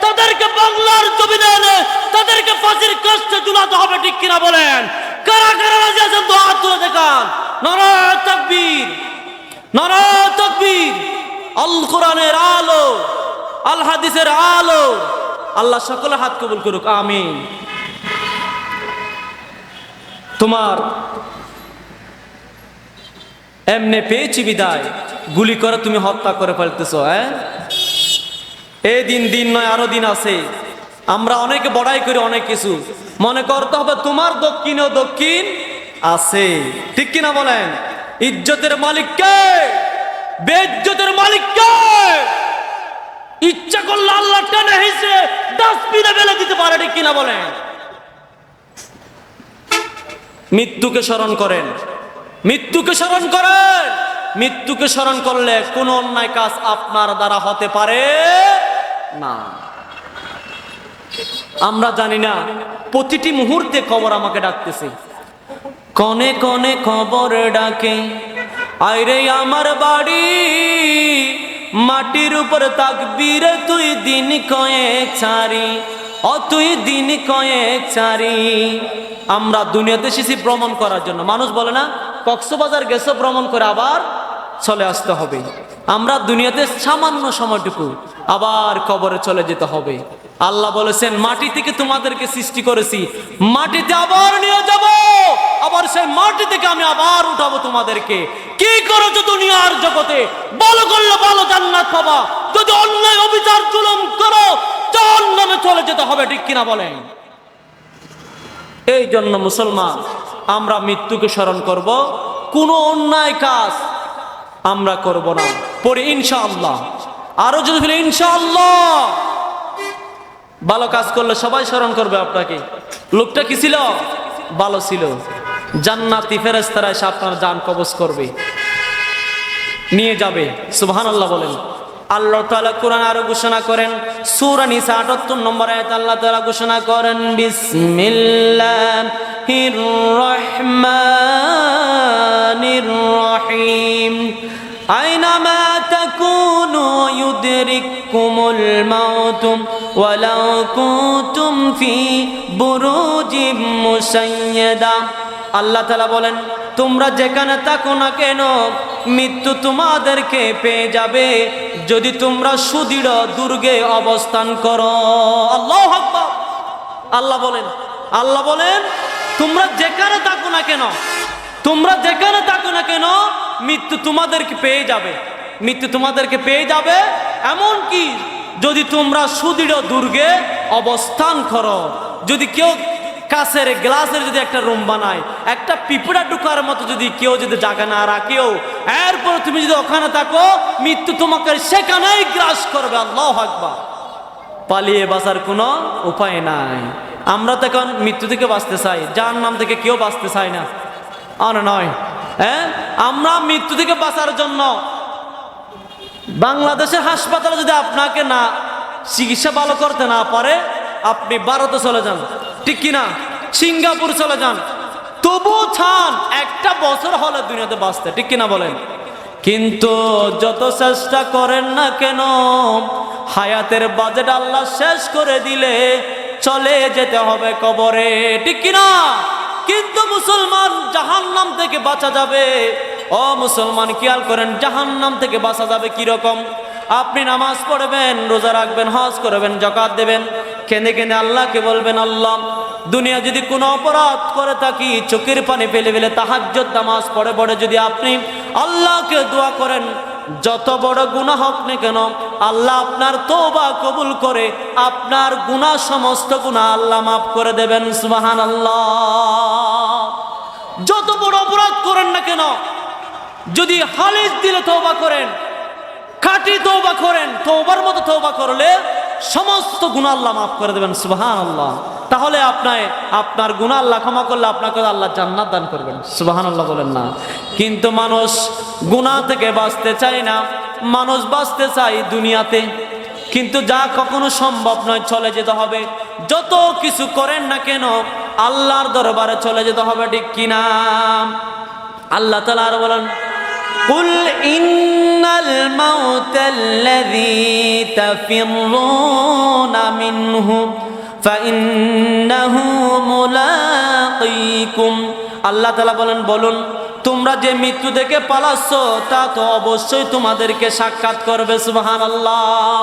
তাদেরকে বাংলার জমিনে এনে তাদেরকে ফাঁসির কাস্টে ঝুলাতে হবে, ঠিক কিনা বলেন? কারা কারা রাজি আছেন তো হাত তুলে দেখান। নারায়ে তাকবীর, নারায়ে তাকবীর। আল কোরআনের আলো, আল হাদিসের আলো। আল্লাহ সকলে হাত কবুল করুক, আমিন। তোমার এমনে পেয়েছি বিদায়, গুলি করে তুমি হত্যা করে ফেলতেছো। হ্যাঁ, এই দিন দিন নয়, আরো দিন আছে। আমরা অনেকে বড়াই করি অনেক কিছু, মনে করতে হবে তোমার দক্ষিণেও দক্ষিণ আছে, ঠিক কিনা বলেন? ইজ্জতের মালিক কে? বেইজ্জতের মালিক কে? ইচ্ছা করলে আল্লাহ টেনে হিসে ডাস্টবিনে ফেলে দিতে পারে, ঠিক কিনা বলেন? মৃত্যুকে স্মরণ করেন, মৃত্যুকে স্মরণ করেন। মৃত্যুকে স্মরণ করলে কোন অন্যায় কাজ আপনার দ্বারা হতে পারে না। আমরা জানি না প্রতিটি মুহূর্তে খবর আমাকে ডাকতেছে, কনে কনে খবর ডাকে, আইরে আমার বাড়ি মাটির উপর তাকবীর, তুই দিন কয়েক ছাড়ি, ও তুই দিন কয়েক ছাড়ি। আমরা দুনিয়াতে এসেছি ভ্রমণ করার জন্য। মানুষ বলে না কক্সবাজার গেছো ভ্রমণ করে আবার চলে আসতে হবে। আমরা দুনিয়াতে সামান্য সময়টুকু, আবার কবরে চলে যেতে হবে। আল্লাহ বলেছেন মাটি থেকে তোমাদেরকে সৃষ্টি করেছি, মাটিতে আবার নিয়ে যাব, আবার সেই মাটি থেকে আমি আবার উঠাবো তোমাদেরকে। কি করেছো দুনিয়ার জগতে? ভালো করলে ভালো জান্নাত পাবা, যদি অন্যায় অবিচার জুলুম করো জাহান্নামে চলে যেতে হবে, ঠিক কিনা বলেন? এই জন্য মুসলমান আমরা মৃত্যুকে স্মরণ করব, কোনো অন্যায় কাজ আমরা করব না। পরে ইনশাআল্লাহ, আরো যদি বলি ইনশাআল্লাহ, ভালো কাজ করলে সবাই স্মরণ করবে আপনাকে। লোকটা কি ছিল? ভালো ছিল। জান্নাতি ফেরেশতারা এসে আপনার জান কবজ করবে, নিয়ে যাবে। সুবহানাল্লাহ বলেন। আল্লাহ তাআলা কোরআন আরো ঘোষণা করেন, সূরা নিসা ৭৮ নম্বর আয়াত আল্লাহ তাআলা ঘোষণা করেন, বিসমিল্লাহির রহমানির রহিম, আইনামা তাকুনু ইউদরিকুমুল মাউত ওয়ালাউ কুনতুম ফি বুরুজিম মুশাইয়াদা। আল্লাহ তাআলা বলেন তোমরা যেখানে থাকো না কেন মৃত্যু তোমাদেরকে পেয়ে যাবে যদি তোমরা সুদৃঢ় দুর্গে অবস্থান করো। আল্লাহু আকবার। আল্লাহ বলেন, আল্লাহ বলেন তোমরা যেখানে থাকো না কেন, তোমরা যেখানে থাকো না কেন মৃত্যু তোমাদেরকে পেয়ে যাবে, মৃত্যু তোমাদেরকে পেয়ে যাবে। এমন কি যদি তোমরা সুদৃঢ় দুর্গে অবস্থান করো। যদি কেউ কাছের গ্লাসের যদি একটা রুম বানায়, একটা পিঁপড়া ঢুকার মতো যদি কেউ যদি জায়গা না রাখেও, এরপর তুমি যদি ওখানে থাকো মৃত্যু তোমাকে সেখানেই গ্রাস করবে। আল্লাহু আকবার। পালিয়ে বাঁচার কোনো উপায় নাই। আমরা তো এখন মৃত্যু থেকে বাঁচতে চাই, জাহান্নাম থেকে কেউ বাঁচতে চায় না, নয়। হ্যাঁ, আমরা মৃত্যু থেকে বাঁচার জন্য বাংলাদেশের হাসপাতালে যদি আপনাকে না চিকিৎসা ভালো করতে না পারে, আপনি ভারতে চলে যান, ঠিক কিনা, সিঙ্গাপুর চলে যান, তবু চান একটা বছর হলে দুনিয়াতে বাঁচতে, ঠিক কিনা বলেন। কিন্তু যত চেষ্টা করেন না কেন, হায়াতের বাজেট আল্লাহ শেষ করে দিলে চলে যেতে হবে কবরে, ঠিক কিনা। কিন্তু মুসলমান জাহান্নাম থেকে বাঁচা যাবে। ও মুসলমান খেয়াল করেন, জাহান্নাম থেকে বাঁচা যাবে কিরকম? আপনি নামাজ পড়বেন, রোজা রাখবেন, হজ করবেন, যাকাত দেবেন, কেঁদে কেঁদে আল্লাহকে বলবেন, আল্লাহ দুনিয়া যদি কোনো অপরাধ করে থাকি, চোখের পানি ফেলে ফেলে তাহাজ্জুদ নামাজ পড়ে পড়ে যদি আপনি আল্লাহকে দোয়া করেন, যত বড় গুনাহ হোক না কেন আল্লাহ আপনার তওবা কবুল করে আপনার গুনাহ, সমস্ত গুনাহ আল্লাহ মাফ করে দেবেন। সুবহানাল্লাহ। যত বড় অপরাধ করেন না কেন, যদি খালিস দিলে তওবা করেন, খাঁটি তওবা করেন, তওবার মতো তওবা করলে সমস্ত গুনাহ আল্লাহ মাফ করে দেবেন। সুবহানাল্লাহ। তাহলে আপনার গুনাহ আল্লাহ ক্ষমা করলে আপনাকে আল্লাহ জান্নাত দান করবেন। সুবহানাল্লাহ বলেন না। কিন্তু মানুষ গুনাহ থেকে বাঁচতে চায় না, মানুষ বাঁচতে চায় দুনিয়াতে, কিন্তু যা কখনো সম্ভব নয়, চলে যেতে হবে। যত কিছু করেন না কেন আল্লাহর দরবারে চলে যেতে হবে, ঠিক কিনা। আল্লাহ তাআলা আর বলেন, কুল ইন্নাল মাউতাল্লাযী তাফিররুনা মিনহু ফাইন্নাহু মুলাকীকুম। আল্লাহ তাআলা বলেন, বলুন তোমরা যে মৃত্যু থেকে পালাচ্ছ তা তো অবশ্যই তোমাদেরকে সাক্ষাৎ করবে। সুবহানাল্লাহ।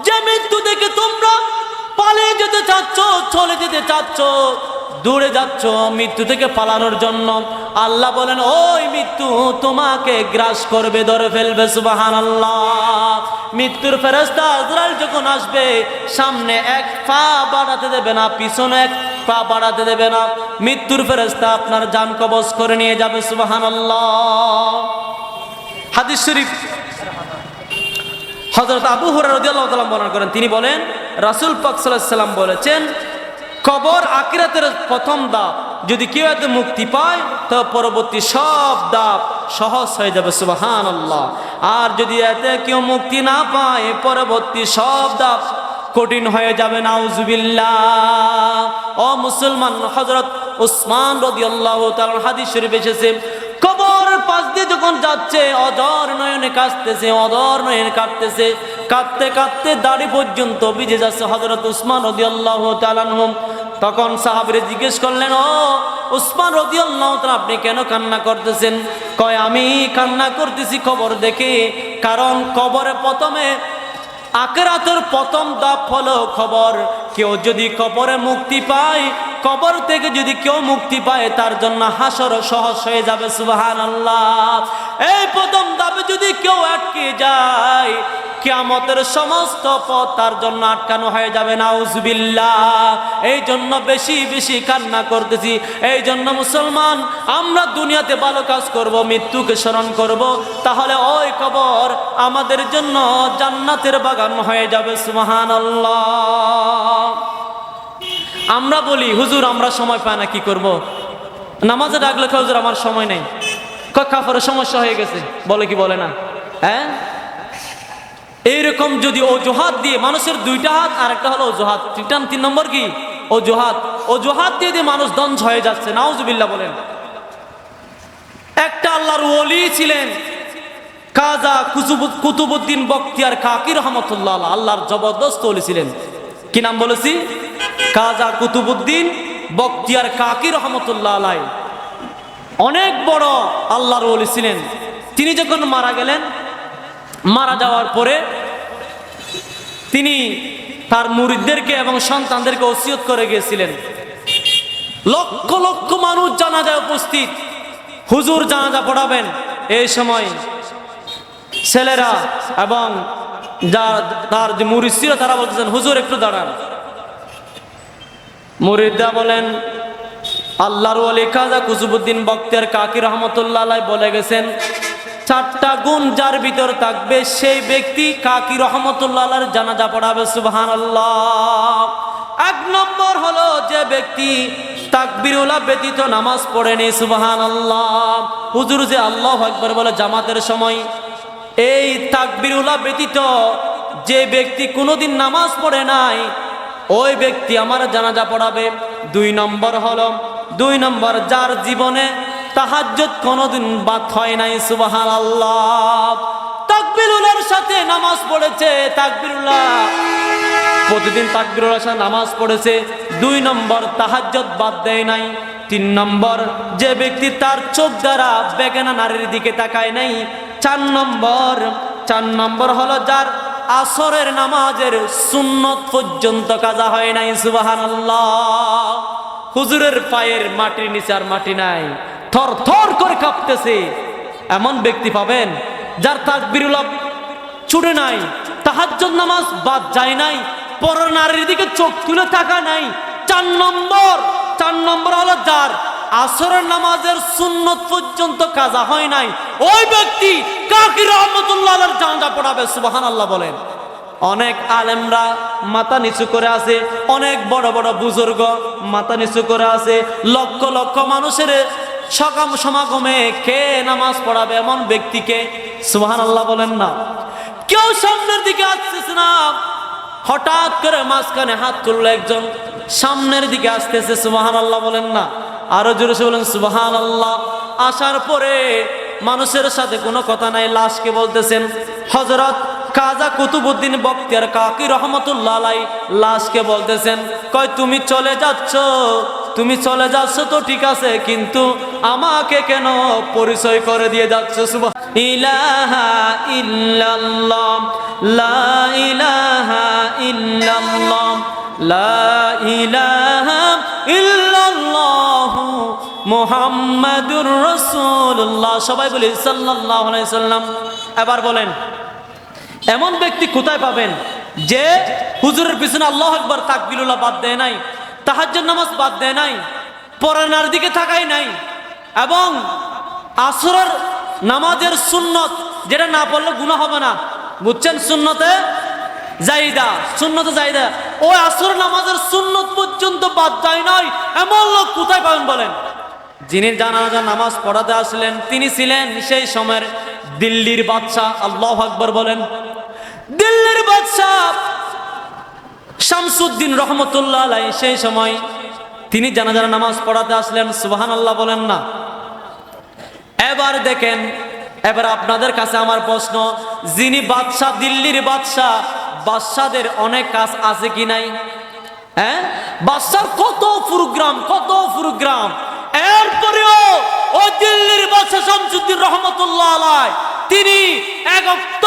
যে মৃত্যু থেকে তোমরা পালিয়ে যেতে চাচ্ছ, চলে যেতে চাচ্ছ, দূরে যাচ্ছ মৃত্যু থেকে পালানোর জন্য, আল্লাহ বলেন ওই মৃত্যু তোমাকে গ্রাস করবে, ধরে ফেলবে। সুবহানাল্লাহ। মৃত্যুর ফেরেশতা আজরাইল যখন আসবে, সামনে এক পা বাড়াতে দেবে না, পিছনে এক পা বাড়াতে দেবে না, মৃত্যুর ফেরেশতা আপনার জান কবজ করে নিয়ে যাবে। সুবহানাল্লাহ। হাদিস শরীফ হযরত আবু হুরায়রা রাদিয়াল্লাহু তাআলা বর্ণনা করেন, তিনি বলেন রাসূল পাক সাল্লাল্লাহু আলাইহি ওয়াসাল্লাম বলেছেন, কবর আখিরাতের প্রথম ধাপ, যদি কেউ এতে মুক্তি পায় তো পরবর্তী সব ধাপ সহজ হয়ে যাবে। সুবহানাল্লাহ। আর যদি এতে কেউ মুক্তি না পায়, পরবর্তী সব ধাপ কঠিন হয়ে যাবে। নাউজুবিল্লাহ। ও মুসলমান, হযরত উসমান রাদিয়াল্লাহু তাআলা হাদিস শরীফ এসেছে, কবর পাশ দিয়ে যখন যাচ্ছে অধর নয়নে কাঁদতেছে, অধর নয়নে কাঁদতেছে, কাঁদতে কাঁদতে দাড়ি পর্যন্ত ভিজে যাচ্ছে হযরত উসমান রাদিয়াল্লাহু তাআলা আনহু। তখন সাহাবীরা জিজ্ঞেস করলেন, ও উসমান রাদিয়াল্লাহু তাআলা আপনি কেন কান্না করতেছেন? কয় আমি কান্না করতেছি কবর দেখে, কারণ কবরে প্রথমে আখিরাতের প্রথম ধাপ হলো খবর। কেউ যদি কবরে মুক্তি পায়, কবর থেকে যদি কেউ মুক্তি পায়, তার জন্য হাসর সহজ হয়ে যাবে। সুবহানাল্লাহ। এই প্রথম ধাপে যদি কেউ আটকে যায়, কিয়ামতের সমস্ত পথ তার জন্য আটকানো হয়ে যাবে। নাউজুবিল্লাহ। এই জন্য বেশি বেশি কান্না করতেছি। এই জন্য মুসলমান, আমরা দুনিয়াতে ভালো কাজ করব, মৃত্যুকে স্মরণ করব, তাহলে ওই কবর আমাদের জন্য জান্নাতের বাগান হয়ে যাবে। সুবহানাল্লাহ। আমরা বলি হুজুর আমরা সময় পাই না, কি করব? নামাজে ডাকলে হুজুর আমার সময় নেই, কাফারের সমস্যা হয়ে গেছে, বলে কি বলে না? হ্যাঁ, এইরকম যদি অজুহাত দিয়ে, মানুষের দুইটা হাত আর একটা হলো অজুহাত, তিন নম্বর কি অজুহাত, অজুহাত দিয়ে দিয়ে মানুষ ধ্বংস হয়ে যাচ্ছে। নাউজুবিল্লাহ বলেন। একটা আল্লাহর ওলি ছিলেন কাজা কুতুবউদ্দিন বখতিয়ার কাকি রহমতুল্লাহ আলাইহি, আল্লাহর জবরদস্ত ওলি ছিলেন। কি নাম বলেছি? কাজা কুতুবউদ্দিন বখতিয়ার কাকি রহমতুল্লাহ আলাইহি, অনেক বড় আল্লাহর ওলি ছিলেন। তিনি যখন মারা গেলেন, মারা যাওয়ার পরে তিনি তার মুরিদদেরকে এবং সন্তানদেরকে ওসিয়ত করে গিয়েছিলেন, লক্ষ লক্ষ মানুষ জানাজায় উপস্থিত, হুজুর জানাজা পড়াবেন। এই সময় ছেলেরা এবং তার যে মুরিদ ছিল তারা বলতেছেন, হুজুর একটু দাঁড়ান। মুরিদরা বলেন, আল্লাহর ওলি কাজা কুতুবউদ্দিন বখতিয়ার কাকি রহমতুল্লাহ আলাইহি বলে গেছেন, 4টা গুণ যার ভিতর থাকবে সেই ব্যক্তি কাকি রহমতুল্লাহ আলাইহির জানাজা পড়াবে। সুবহানাল্লাহ। 1 নম্বর হলো যে ব্যক্তি তাকবীরুল্লাহ ব্যতীত নামাজ পড়েনি। সুবহানাল্লাহ। হুজুর যে আল্লাহু আকবার বলে জামাতের সময়, এই তাকবীরুল্লাহ ব্যতীত যে ব্যক্তি কোনোদিন নামাজ পড়ে নাই ওই ব্যক্তি আমার জানাজা পড়াবে। 2 নম্বর যার জীবনে তাহাজ্জুদ কোনোদিন বাদ হয় নাই, সুবহানাল্লাহ, তাকবীরুল্লাহর সাথে নামাজ পড়েছে, তাকবীরুল্লাহ প্রতিদিন তাকবীরুল্লাহর সাথে নামাজ পড়েছে। 2 নম্বর তাহাজ্জুদ বাদ দেয় নাই। 3 নম্বর যে ব্যক্তি তার চোখ দ্বারা বেগানা নারীর দিকে তাকায় নাই। 4 নম্বর হলো যার আসরের নামাজের সুন্নত পর্যন্ত কাজা হয় নাই, সুবহানাল্লাহ। হুজুরের পায়ের মাটির নিচে আর মাটি নাই, থর থর করে কাঁপতেছে, এমন ব্যক্তি পাবেন যার তাকবীরুল্লাহ ছুটে নাই, তাহাজ্জুদ নামাজ বাদ যায় নাই, পর নারীর দিকে চোখ তুলে তাকা নাই। 4 নম্বর হলো যার আসরের নামাজের সুন্নত পর্যন্ত কাজা হয় নাই, ওই ব্যক্তি কাকি রহমতুল্লাহ আলাইহির জানাজা পড়াবে, সুবহানাল্লাহ বলেন। অনেক আলেমরা মাথা নিচু করে আছে, অনেক বড় বড় বুজুর্গ মাথা নিচু করে আছে, লক্ষ লক্ষ মানুষের সমাগমে কে নামাজ পড়াবে এমন ব্যক্তিকে, সুবহানাল্লাহ বলেন না। কেউ সামনের দিকে আসতেছে না, হঠাৎ করে মাঝখানে হাত তুললো একজন, সামনের দিকে আসতেছে, সুবহানাল্লাহ বলেন না। আরো জোরে বলেন সুবহানাল্লাহ। আসার পরে মানুষের সাথে কোনো কথা নাই, লাশকে বলতেছেন, হযরত খাজা কুতুবউদ্দিন বখতিয়ার কাকি রহমতুল্লাহ আলাইহি লাশকে বলতেছেন, কয় তুমি চলে যাচ্ছ তো ঠিক আছে, কিন্তু আমাকে কেন পরিচয় করে দিয়ে যাচ্ছ? ইলাহা ইল্লাল্লাহ লা ইলাহা ইল্লাল্লাহ লা ইলাহা ইল্লাল্লাহ মুহাম্মাদুর রাসূলুল্লাহ। সবাই বলি সাল্লাল্লাহু আলাইহি সাল্লাম। এবার বলেন এমন ব্যক্তি কোথায় পাবেন যে হুজুরের পিছনে আল্লাহু আকবার তাকবীরুল্লাহ বাদ দেয় নাই, তাহাজ্জুদ নামাজ বাদ দেয় নাই, পরানার দিকে তাকায় নাই, এবং আসরের নামাজের সুন্নত যেটা না পড়লে গুনাহ হবে না, বুঝছেন, সুন্নতে জাইদা ওই আসরের নামাজের সুন্নত পর্যন্ত বাদ যায় নাই, এমন লোক কোথায় পাবেন বলেন? যিনি জানাজা নামাজ পড়াতে আসলেন তিনি ছিলেন সেই সময়ের দিল্লির বাদশা, আল্লাহু আকবার বলেন। দিল্লির বাদশা শামসুদ্দিন রহমতুল্লাহ আলাইহি সেই সময় তিনি জানাজার নামাজ পড়াতে আসলেন, সুবহানাল্লাহ বলেন না। এবার দেখেন, এবার আপনাদের কাছে আমার প্রশ্ন, যিনি বাদশা, দিল্লির বাদশাদের অনেক কাজ আছে কি নাই? হ্যাঁ, বাদশার কত প্রোগ্রাম, এরপরেও ওই দিল্লির বাদশা শামসুদ্দিন রহমতুল্লাহ আলাইহি তিনি এক ওয়াক্ত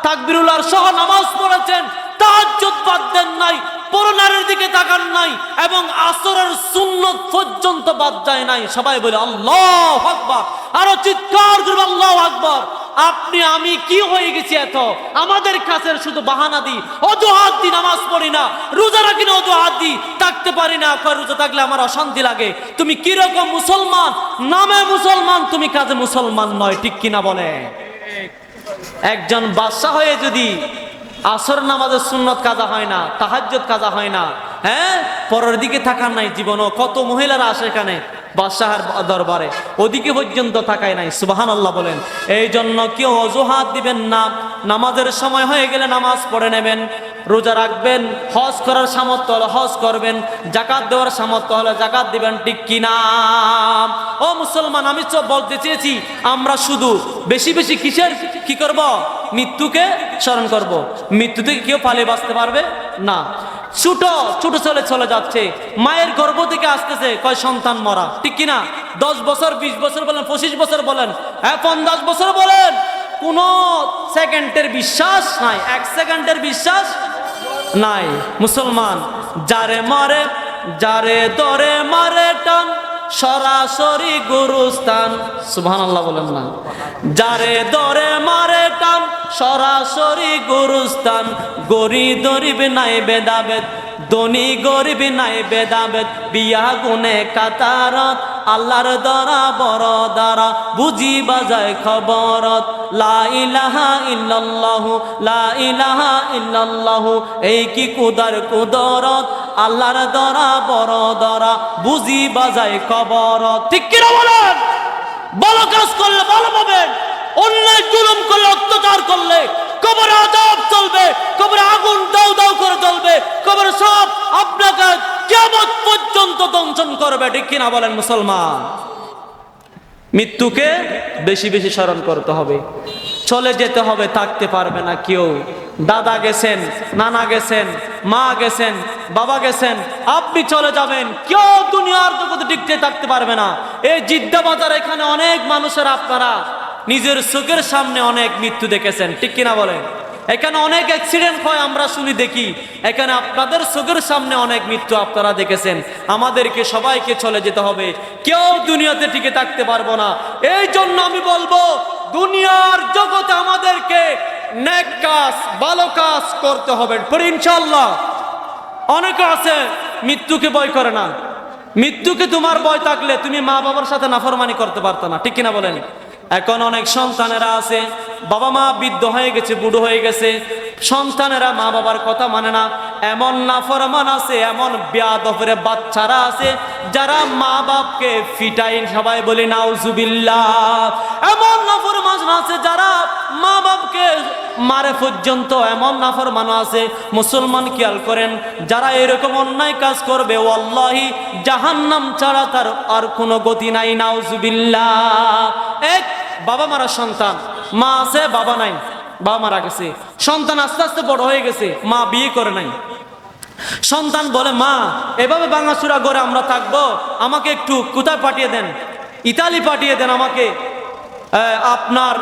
তাকবীরুল্লাহ সহ নামাজ পড়েছেন, তাহাজ্জুদ বাদ দেন নাই, পরনারীর দিকে তাকান নাই, এবং আসরের সুন্নত পর্যন্ত বাদ যায় নাই। সবাই বলে আল্লাহু আকবার, আরো চিৎকার করে আল্লাহু আকবার। আপনি আমি কি হয়ে গেছি এত? আমাদের কাছে শুধু বাহানা দিই, অজুহাত দিই, নামাজ পড়ি না, রোজা রাখি না, অজুহাত দিই, থাকতে পারি না, রোজা থাকলে আমার অশান্তি লাগে। তুমি কিরকম মুসলমান? নামে মুসলমান, তুমি কাজে মুসলমান নয়, ঠিক কিনা বলে? একজন বাদশা হয়ে যদি আসর নামাজের সুন্নত কাজা হয় না, তাহাজ্জুদ কাজা হয় না, হ্যাঁ, পরের দিকে থাকার নাই জীবনও। কত মহিলারা আসে এখানে বাদশাহের দরবারে, ওদিকে পর্যন্ত থাকায় নাই, সুবহানাল্লাহ বলেন। এই জন্য কেউ অজুহাত দিবেন না, নামাজের সময় হয়ে গেলে নামাজ পড়ে নেবেন, রোজা রাখবেন, হজ করার সামর্থ্য হলে হজ করবেন, যাকাত দেওয়ার সামর্থ্য হলে যাকাত দিবেন, ঠিক কিনা? ও মুসলমান, আমি তো বলতে চেয়েছি আমরা শুধু বেশি কি করব? মৃত্যুকে স্মরণ করব। মৃত্যু থেকে কেউ পালিয়ে বাঁচতে পারবে না। ছোট ছেলে চলে যাচ্ছে, মায়ের গর্ভ থেকে আসতেছে, কয় সন্তান মরা, ঠিক কিনা? 10 বছর, 20 বছর বলেন, 25 বছর বলেন, 50 বছর বলেন, কোন সেকেন্ডের বিশ্বাস নাই, 1 সেকেন্ডের বিশ্বাস নাই। মুসলমান যারে দরে মারে টান, সরাসরি গুরুস্থান, সুবহানাল্লাহ বলেন না। যারে দরে মারে টান, সরাসরি গুরুস্থান, গরিব নাই ভেদাভেদ, ধনী গরিব নাই ভেদাভেদ, বিয়া গুনে কাতারত, আল্লাহর দ্বারা বড় দ্বারা বুঝি বাজায় খবরত, লা ইলাহা ইল্লাল্লাহু লা ইলাহা ইল্লাল্লাহু, এই কি কুদরত, আল্লাহর দ্বারা বড় দ্বারা বুঝি বাজায় খবরত, ঠিক কি না বলেন? ভালো কাজ করলে ভালো পাবেন, অন্যায় জুলুম করলে, অত্যাচার করলে কবরে আযাব চলবে, কবরে আগুন দাউ দাউ করে জ্বলবে, কবরে সব আপনাকে কিয়ামত পর্যন্ত দংশন করবে। ঠিক কিনা বলেন মুসলমান? মৃত্যুকে বেশি বেশি স্মরণ করতে হবে। চলে যেতে হবে, থাকতে পারবে না কেউ। দাদা গেছেন, নানা গেছেন, মা গেছেন, বাবা গেছেন, আপনি চলে যাবেন, কেউ দুনিয়ার জগতে টিকতে থাকতে পারবে না। এই জিদ্দা বাজার এখানে অনেক মানুষের আপনারা নিজের চোখের সামনে অনেক মৃত্যু দেখেছেন। ঠিক কিনা বলেন? এখানে অনেক অ্যাক্সিডেন্ট হয়, আমরা শুনি দেখি। এখানে আপনাদের চোখের সামনে অনেক মৃত্যু আপনারা দেখেছেন। আমাদেরকে সবাইকে চলে যেতে হবে, কেউ দুনিয়াতে টিকে থাকতে পারবো না। এই জন্য আমি বলবো, দুনিয়ার জগতে আমাদেরকে নেক কাজ, ভালো কাজ করতে হবে পরে ইনশাআল্লাহ। অনেকে আছে মৃত্যুকে ভয় করে না। মৃত্যুকে তোমার ভয় থাকলে তুমি মা বাবার সাথে নাফরমানি করতে পারতো না। ঠিক কিনা বলেন? এখন অনেক সন্তানেরা আছে, বাবা মা বৃদ্ধ হয়ে গেছে, বুড়ো হয়ে গেছে, সন্তানেরা মা বাবার কথা মানে না। এমন নাফরমান আছে, এমন বেয়াদবের বাচ্চারা আছে যারা মা বাপকে ফিটাই, সবাই বলি নাউজুবিল্লাহ। এমন নাফরমান আছে যারা মা বাপকে মারে পর্যন্ত, এমন নাফরমান আছে। মুসলমান খেয়াল করেন, যারা এরকম অন্যায় কাজ করবে ওয়াল্লাহি জাহান্নাম ছাড়া তার আর কোনো গতি নাই। নাউজুবিল্লাহ। এক বাবা মারা সন্তান, মা আছে বাবা নাই, বাবা মারা গেছে, সন্তান আস্তে আস্তে বড় হয়ে গেছে, মা বিয়ে করে নাই। সন্তান বলে, মা এভাবে ভাঙাচুরা করে আমরা থাকবো, আমাকে একটু কোথায় পাঠিয়ে দেন, ইতালি পাঠিয়ে দেন, আমাকে আপনার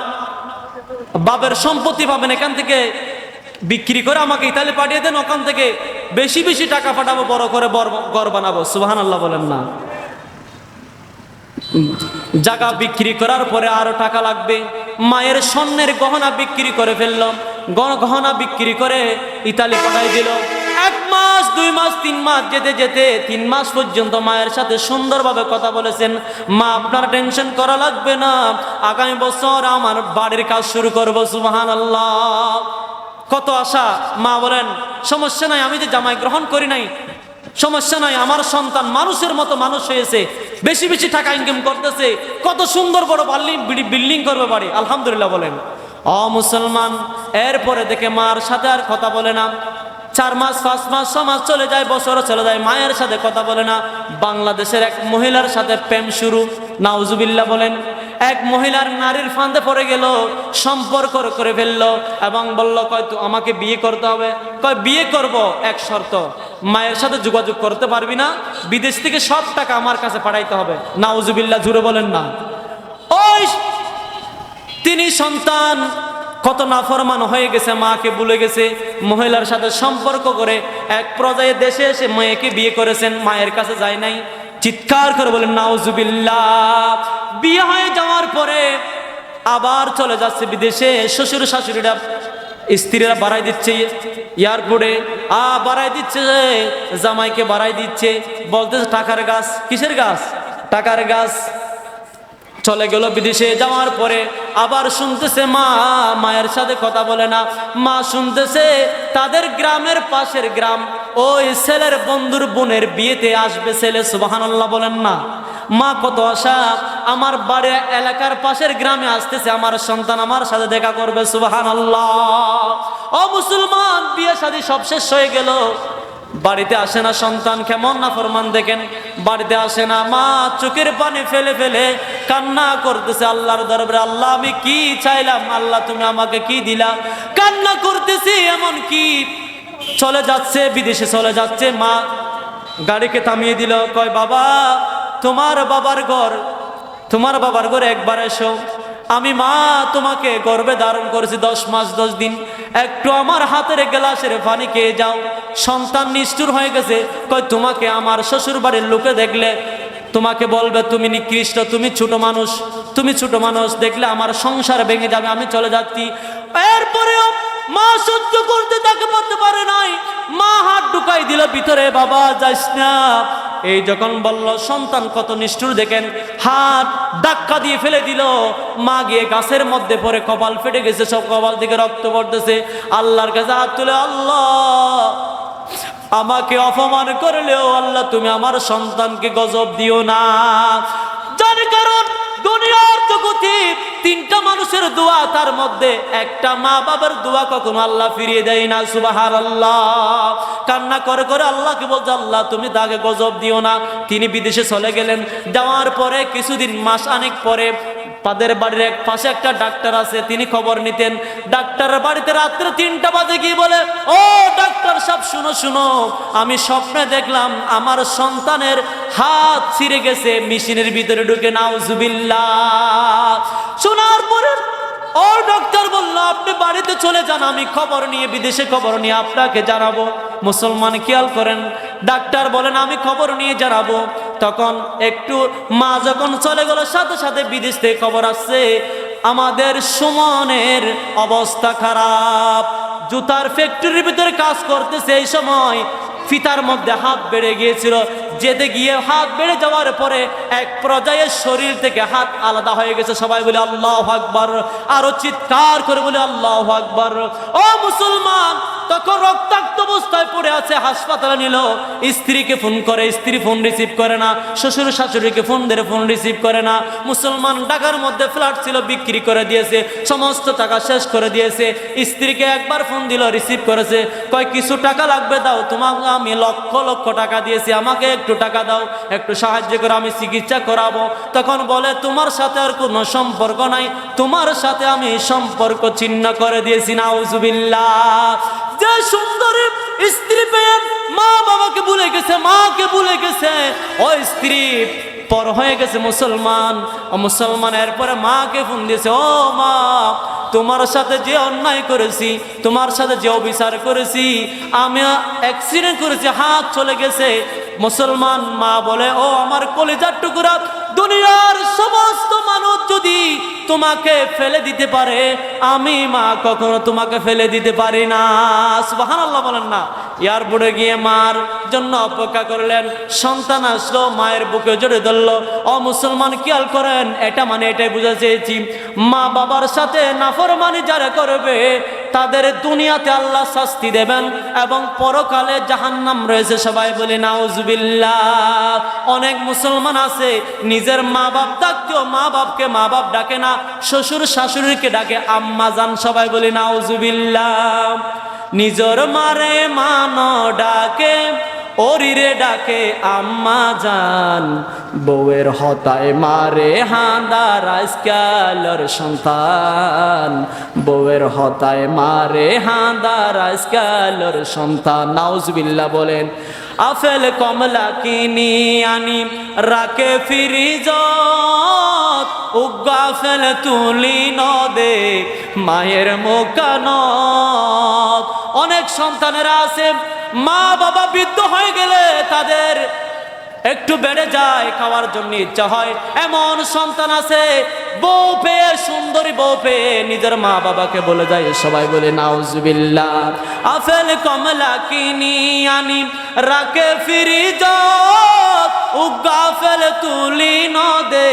বাবার সম্পত্তি পাবেন, এখান থেকে বিক্রি করে আমাকে ইতালি পাঠিয়ে দেন, ওখান থেকে বেশি বেশি টাকা পাঠাবো, বড় করে ঘর বানাবো। সুবহানাল্লাহ বলেন না? জায়গা বিক্রি করার পরে আরো টাকা লাগবে। মায়ের স্বর্ণের গহনা বিক্রি করে ফেললো, গহনা বিক্রি করে ইতালি পাঠাই দিল। 1 মাস 2 মাস 3 মাস যেতে যেতে 3 মাস পর্যন্ত মায়ের সাথে সুন্দরভাবে কথা বলেছেন। মা আপনার টেনশন করা লাগবে না, আগামী বছর আমার বাড়ির কাজ শুরু করব। সুবহানাল্লাহ। কত আশা। মা বলেন, সমস্যা নাই, আমি যে জামাই গ্রহণ করি নাই, সমস্যা নাই, আমার সন্তান মানুষের মতো মানুষ হয়েছে, বেশি বেশি টাকা ইনকাম করতেছে, কত সুন্দর বড় বিল্ডিং করবে বাড়ি। আলহামদুলিল্লাহ বলেন। মুসলমান, এরপরে দেখে মার সাথে আর কথা বলে না। 4 মাস 5 মাস 6 মাস চলে যায়, বছর চলে যায়, মায়ের সাথে কথা বলে না। বাংলাদেশের এক মহিলার সাথে প্রেম শুরু। নাউজুবিল্লাহ বলেন। এক মহিলার নারীর ফাঁদে পড়ে গেল, সম্পর্ক করে ফেললো এবং বলল, কয় তো আমাকে বিয়ে করতে হবে। কয় বিয়ে করব, এক শর্ত, মায়ের সাথে যোগাযোগ করতে পারবি না, বিদেশ থেকে সব টাকা আমার কাছে পাঠাইতে হবে। নাউজুবিল্লাহ, জুড়ে বলেন না। ওই তিনি সন্তান কত নাফরমান হয়ে গেছে, মাকে ভুলে গেছে, মহিলার সাথে সম্পর্ক করে এক পর্যায়ে দেশে এসে মেয়েকে বিয়ে করেছেন, মায়ের কাছে যায় নাই। চিৎকার করে বলেন নাউজুবিল্লাহ। বিয়ে হয়ে যাওয়ার পরে আবার চলে যাচ্ছে বিদেশে। শ্বশুর শাশুড়িরা, স্ত্রীরা বাড়াই দিচ্ছে এয়ারপোর্টে, বাড়াই দিচ্ছে, জামাইকে বাড়াই দিচ্ছে, বলতেছে টাকার গাছ। কিসের গাছ? টাকার গাছ। চলে গেল বিদেশে। যাওয়ার পরে আবার শুনতেছে মা মায়ের সাথে কথা বলে না। মা শুনতেছে তাদের গ্রামের পাশের গ্রাম, ওই ছেলের বন্ধুর বোনের বিয়েতে আসবে ছেলে। সুবহানাল্লাহ বলেন না? মা কত আশা, আমার বাড়ি এলাকার পাশের গ্রামে আসতেছে, আমার সন্তান আমার সাথে দেখা করবে। সুবহানাল্লাহ। ও মুসলমান, বিয়ে শাদী সব শেষ হয়ে গেল, বাড়িতে আসে না সন্তান। কেমন নাফরমান দেখেন, বাড়িতে আসে না। মা চোখের পানি ফেলে ফেলে কান্না করতেছে আল্লাহর দরবারে, আল্লাহ আমি কি চাইলাম, আল্লাহ তুমি আমাকে কি দিলা। কান্না করতেছি, এমন কি চলে যাচ্ছে, বিদেশে চলে যাচ্ছে। মা গাড়িকে থামিয়ে দিল, কয় বাবা তোমার বাবার ঘর একবার এসো। আমি মা তোমাকে গর্ভে ধারণ করেছি 10 মাস 10 দিন, একটু আমার হাতের গ্লাসের পানি খেয়ে যাও। সন্তান নিষ্ঠুর হয়ে গেছে, কয় তোমাকে আমার শ্বশুর বাড়ির লোকে দেখলে তোমাকে বলবে তুমি নিকৃষ্ট, তুমি ছোট মানুষ, দেখলে আমার সংসার ভেঙে যাবে, আমি চলে যাচ্ছি। এরপরেও মা সহ্য করতে তাকে পারতে পারে নাই। মা হাত ঢুকাই দিল ভিতরে, বাবা যাস না। এই যখন বলল, সন্তান কত নিষ্ঠুর দেখেন, হাত ধাক্কা দিয়ে ফেলে দিল। মা গিয়ে গাছের মধ্যে পড়ে কপাল ফেটে গেছে, সব কপাল থেকে রক্ত পড়তেছে। আল্লাহর কাছে হাত তুলে, আল্লাহ আমাকে অপমান করলেও আল্লাহ তুমি আমার সন্তানকে গজব দিও না। যার কারণ দুনিয়ার জগতে তিনটা মানুষের দোয়া, তার মধ্যে একটা মা বাবার দোয়া কখনো আল্লাহ ফিরিয়ে দেয় না। সুবহানাল্লাহ। কান্না করে করে আল্লাহকে বলছে, আল্লাহ তুমি তাকে গজব দিও না। তিনি বিদেশে চলে গেলেন। যাওয়ার পরে কিছুদিন মাস অনেক পরে তাদের বাড়ির এক পাশে একটা ডাক্তার আছে, তিনি খবর নিতেন। ডাক্তারের বাড়িতে রাত্রে 3টা বাজে গিয়ে বলে, ও ডাক্তার সাহেব শুনো শুনো, আমি স্বপ্নে দেখলাম আমার সন্তানের হাত ছিঁড়ে গেছে মেশিনের ভিতরে ঢুকে। নাউজুবিল্লাহ। শোনার পরে ও ডাক্তার বলল, আপনি বাড়িতে চলে যান, আমি খবর নিয়ে বিদেশে খবর নিয়ে আপনাকে জানাবো। মুসলমান খেয়াল করেন, ডাক্তার বলেন আমি খবর নিয়ে জানাবো। তখন একটু মা যখন চলে গেল, সাথে সাথে বিদেশ থেকে খবর আসছে আমাদের সুমনের অবস্থা খারাপ, জুতার ফ্যাক্টরির ভিতরে কাজ করতেছে। এই সময় ফিতার মধ্যে হাত বেড়ে গিয়েছিল। যেতে গিয়ে হাত বেড়ে যাওয়ার পরে এক পর্যায়ে শরীর থেকে হাত আলাদা হয়ে গেছে। সবাই বলে আল্লাহু আকবার, আরো চিৎকার করে বলে আল্লাহু আকবার। ও মুসলমান, তখন রক্তাক্ত অবস্থায় পড়ে আছে, হাসপাতালে নিল। স্ত্রীকে ফোন করে, স্ত্রী ফোন রিসিভ করে না। শ্বশুর শাশুড়িকে ফোন ধরে ফোন রিসিভ করে না। মুসলমান ঢাকার মধ্যে ফ্ল্যাট ছিল, বিক্রি করে দিয়েছে, সমস্ত টাকা শেষ করে দিয়েছে। স্ত্রীকে একবার ফোন দিল, রিসিভ করেছে, কয় কিছু টাকা লাগবে দাও, তোমাকে আমি লক্ষ লক্ষ টাকা দিয়েছি, আমাকে একটু টাকা দাও, একটু সাহায্য করে আমি চিকিৎসা করাবো। তখন বলে তোমার সাথে আর কোনো সম্পর্ক নাই, তোমার সাথে আমি সম্পর্ক ছিন্ন করে দিয়েছি। নাউজুবিল্লাহ। যে সুন্দরী স্ত্রী পেয়ে মা বাবাকে ভুলে গেছে, মাকে ভুলে গেছে, ওই স্ত্রী পর হয়ে গেছে মুসলমান। ও মুসলমান এরপরে মাকে ফোন দিয়েছে, ও মা, তোমার সাথে যে অন্যায় করেছি, তোমার সাথে যে অবিচার করেছি, আমি অ্যাক্সিডেন্ট করেছি, হাত চলে গেছে। মুসলমান মা বলে, ও আমার কলিজার টুকরা, দুনিয়ার সমস্ত মানুষ যদি তোমাকে ফেলে দিতে পারে, আমি মা কখনো তোমাকে ফেলে দিতে পারি না। সুবহানাল্লাহ বলেন না। এয়ারপোর্টে গিয়ে মার জন্য অপেক্ষা করলেন। সন্তান আসলো, মায়ের বুকে জড়ে ধরলো। ও মুসলমান খেয়াল করেন, এটা মানে এটাই বুঝা চেয়েছি, মা বাবার সাথে নাফরমানি যারা করবে তাদের দুনিয়াতে আল্লাহ শাস্তি দেবেন এবং পরকালে জাহান্নাম রয়েছে। সবাই বলি নাউজুবিল্লাহ। অনেক মুসলমান আছে নিজের মা বাপ ডাকতেও মা বাপকে মা বাপ ডাকে না, শ্বশুর শাশুড়িকে ডাকে আম্মা জান। সবাই বলি নাউজুবিল্লাহ। নিজের মারে মানো ডাকে, ওরিরে ডাকে আম্মা জান, বউয়ের হতায় মারে হাঁদার আজকালের সন্তান, বউয়ের হতায় মারে হাঁদার আজকালের সন্তান। নাউজুবিল্লাহ বলেন। আফেল কমলা কিনি আনি রাখে ফিরিজ, উগ্গা ফেল তুলি নদে মায়ের মোকানত। অনেক সন্তানেরা আছে মা বাবা বৃদ্ধ হয়ে গেলে তাদের একটু বেড়ে যায়, খাওয়ার জন্য ইচ্ছা হয়। এমন সন্তান আছে বউ পেয়ে, সুন্দরী বউ পেয়ে নিজের মা বাবাকে বলে যায়। সবাই বলে নাউজুবিল্লাহ। আফেল কমলা কিনি আনি রাখে ফিরিজ, উগ্গা ফেল তুলি নদে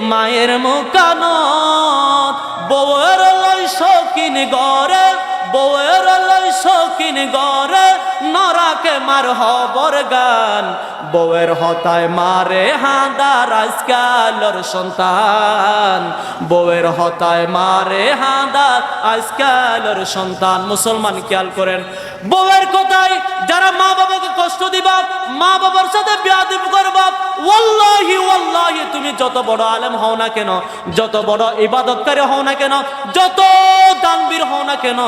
মায়ের মুকানত। বউয়ের লই শৌখিন গড়ে, বউয়ের লই শৌখিন গড়ে, নরাকে মার হবর গান, বউয়ের হতায় মারে হাঁদার আজকালের সন্তান, বউয়ের হতায় মারে হাঁদার আজকালের সন্তান। মুসলমান খেয়াল করেন, বউয়ের কথায় যারা মা বাবাকে কষ্ট দিবা, মা বাবার সাথে বেয়াদবি করবা, ওয়াল্লাহি ওয়াল্লাহি তুমি যত বড় আলেম হও না কেন, যত বড় ইবাদতকারী হও না কেন, যত দানবীর হও না কেন,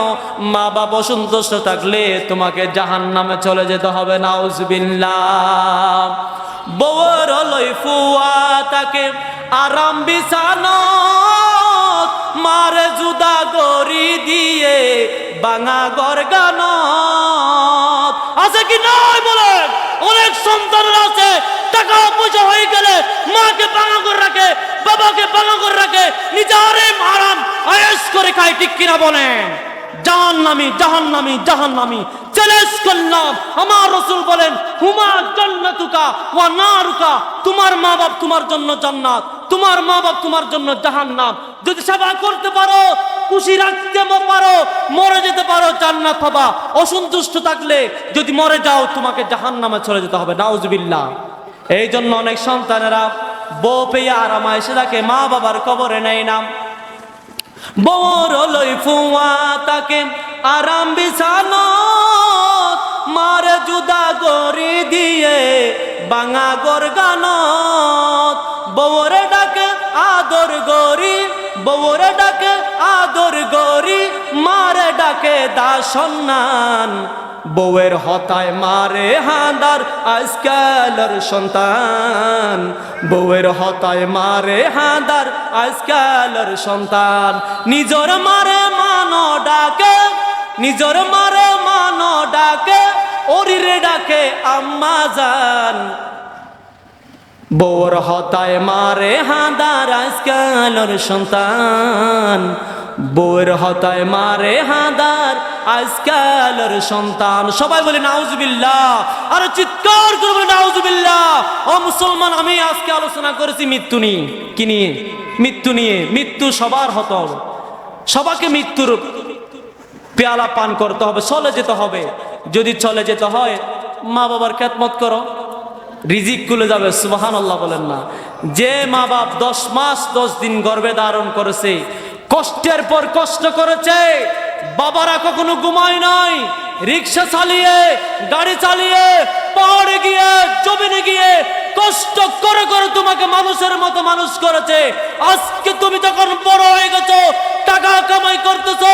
মা বাবা অসন্তুষ্ট থাকলে তোমাকে জাহান্নামে চলে যেতে হবে। নাউজুবিল্লাহ। বউয়ের লই ফুয়া তাকে আরাম বিছানত, মারে জুদা গরি দিয়ে বাঙা গরগানত। আছে কি নাই বলেন? অনেক সন্তান আছে টাকা পয়সা হয়ে গেলে মাকে বাঙা করে রাখে, বাবাকে বাঙা করে রাখে, নিজে আরাম আরাম আয়েশ করে খায়। ঠিক কিনা বলেন? জাহান্নামী জাহান্নামী জাহান্নামী চ্যালেঞ্জ করলাম। আমার রাসূল বলেন, হুমা জান্নাতুকা ওয়া নারুকা, তোমার মা বাপ তোমার জন্য জান্নাত, তোমার মা বাপ তোমার জন্য জাহান্নাম। যদি সেবা করতে পারো, খুশি রাখতে পারো, মরে যেতে পারো, জান্নাত পাবা। অসন্তুষ্ট থাকলে যদি মরে যাও তোমাকে জাহান্নামে চলে যেতে হবে। নাউজুবিল্লাহ। এই জন্য অনেক সন্তানেরা বউ পেয়ে আরাম এসে থাকে, মা বাবার কবরে নেয় না। বউর লই ফুয়া তাকে আরাম বিছানত, মারে জুদা গরি দিয়ে বাঙা গরগানত। বউরে ডাকে আদর গরি, বউরে ডাকে আদর গরি, মারে ডাকে দাসন্নান। বউয়ের হতায় মারে হাঁদার আজকালের সন্তান, বউয়ের হতায় মারে হাঁদার আজকালের সন্তান। নিজর মারে মানো ডাকে, নিজর মারে মানো ডাকে, ওরিরে ডাকে আম্মা জান। বউর হতায় মারে হাঁদার আজকালের সন্তান, বউয়ের হতায় মারে হাঁদার আজকালের সন্তান। সবাই বলে নাউজুবিল্লাহ, আর চিৎকার করে বলে নাউজুবিল্লাহ। ও মুসলমান, আমি আজকে আলোচনা করেছি মৃত্যু নিয়ে। কি নিয়ে? মৃত্যু নিয়ে। মৃত্যু সবার হতে হবে, সবাইকে মৃত্যুর পেয়ালা পান করতে হবে, চলে যেতে হবে। যদি চলে যেতে হয় মা বাবার খেদমত করো, রিজিক খুলে যাবে। সুবহানাল্লাহ বলেন না? যে মা বাপ 10 মাস 10 দিন গর্ভে ধারণ করেছে, কষ্টের পর কষ্ট করেছে, বাবারা কখনো ঘুমায় নাই, রিক্সা চালিয়ে, গাড়ি চালিয়ে, পাহাড়ে গিয়ে, জমিনে গিয়ে কষ্ট করে করে তোমাকে মানুষের মতো মানুষ করেছে। আজকে তুমি যখন বড় হয়ে গেছো, টাকা কামাই করতেছো,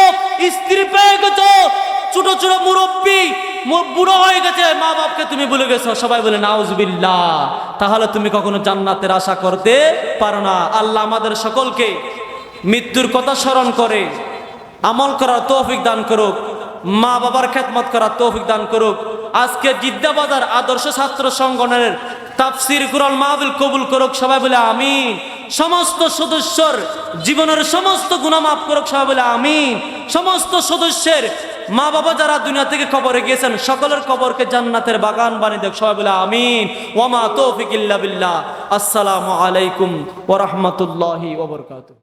স্ত্রী পেয়ে গেছো, ছোট ছোট মুরব্বী বুড়ো হয়ে গেছে, মা বাপকে তুমি ভুলে গেছো। সবাই বলে নাউজুবিল্লাহ। তাহলে তুমি কখনো জান্নাতের আশা করতে পারো না। আল্লাহ আমাদের সকলকে মৃত্যুর কথা স্মরণ করে আমল করার তৌফিক দান করুক, মা বাবার খেদমত করার তৌফিক দান করুক। আজকে জিদ্দাবাজার আদর্শ ছাত্র সংগঠনের তাফসীর কুরআন মাহফিল কবুল করুক। সবাই বলে আমিন। সমস্ত সদস্যর জীবনের সমস্ত গুনাহ মাফ করুক। সবাই বলে আমিন। সমস্ত সদস্যের মা বাবা যারা দুনিয়া থেকে কবরে গিয়েছেন, সকলের কবরকে জান্নাতের বাগান বানিয়ে দেখ। সবাই বলে আমিন। ওয়া মা তৌফিক ইল্লা বিল্লাহ। আসসালামু আলাইকুম ওয়া রাহমাতুল্লাহি ওয়া বারাকাতুহু।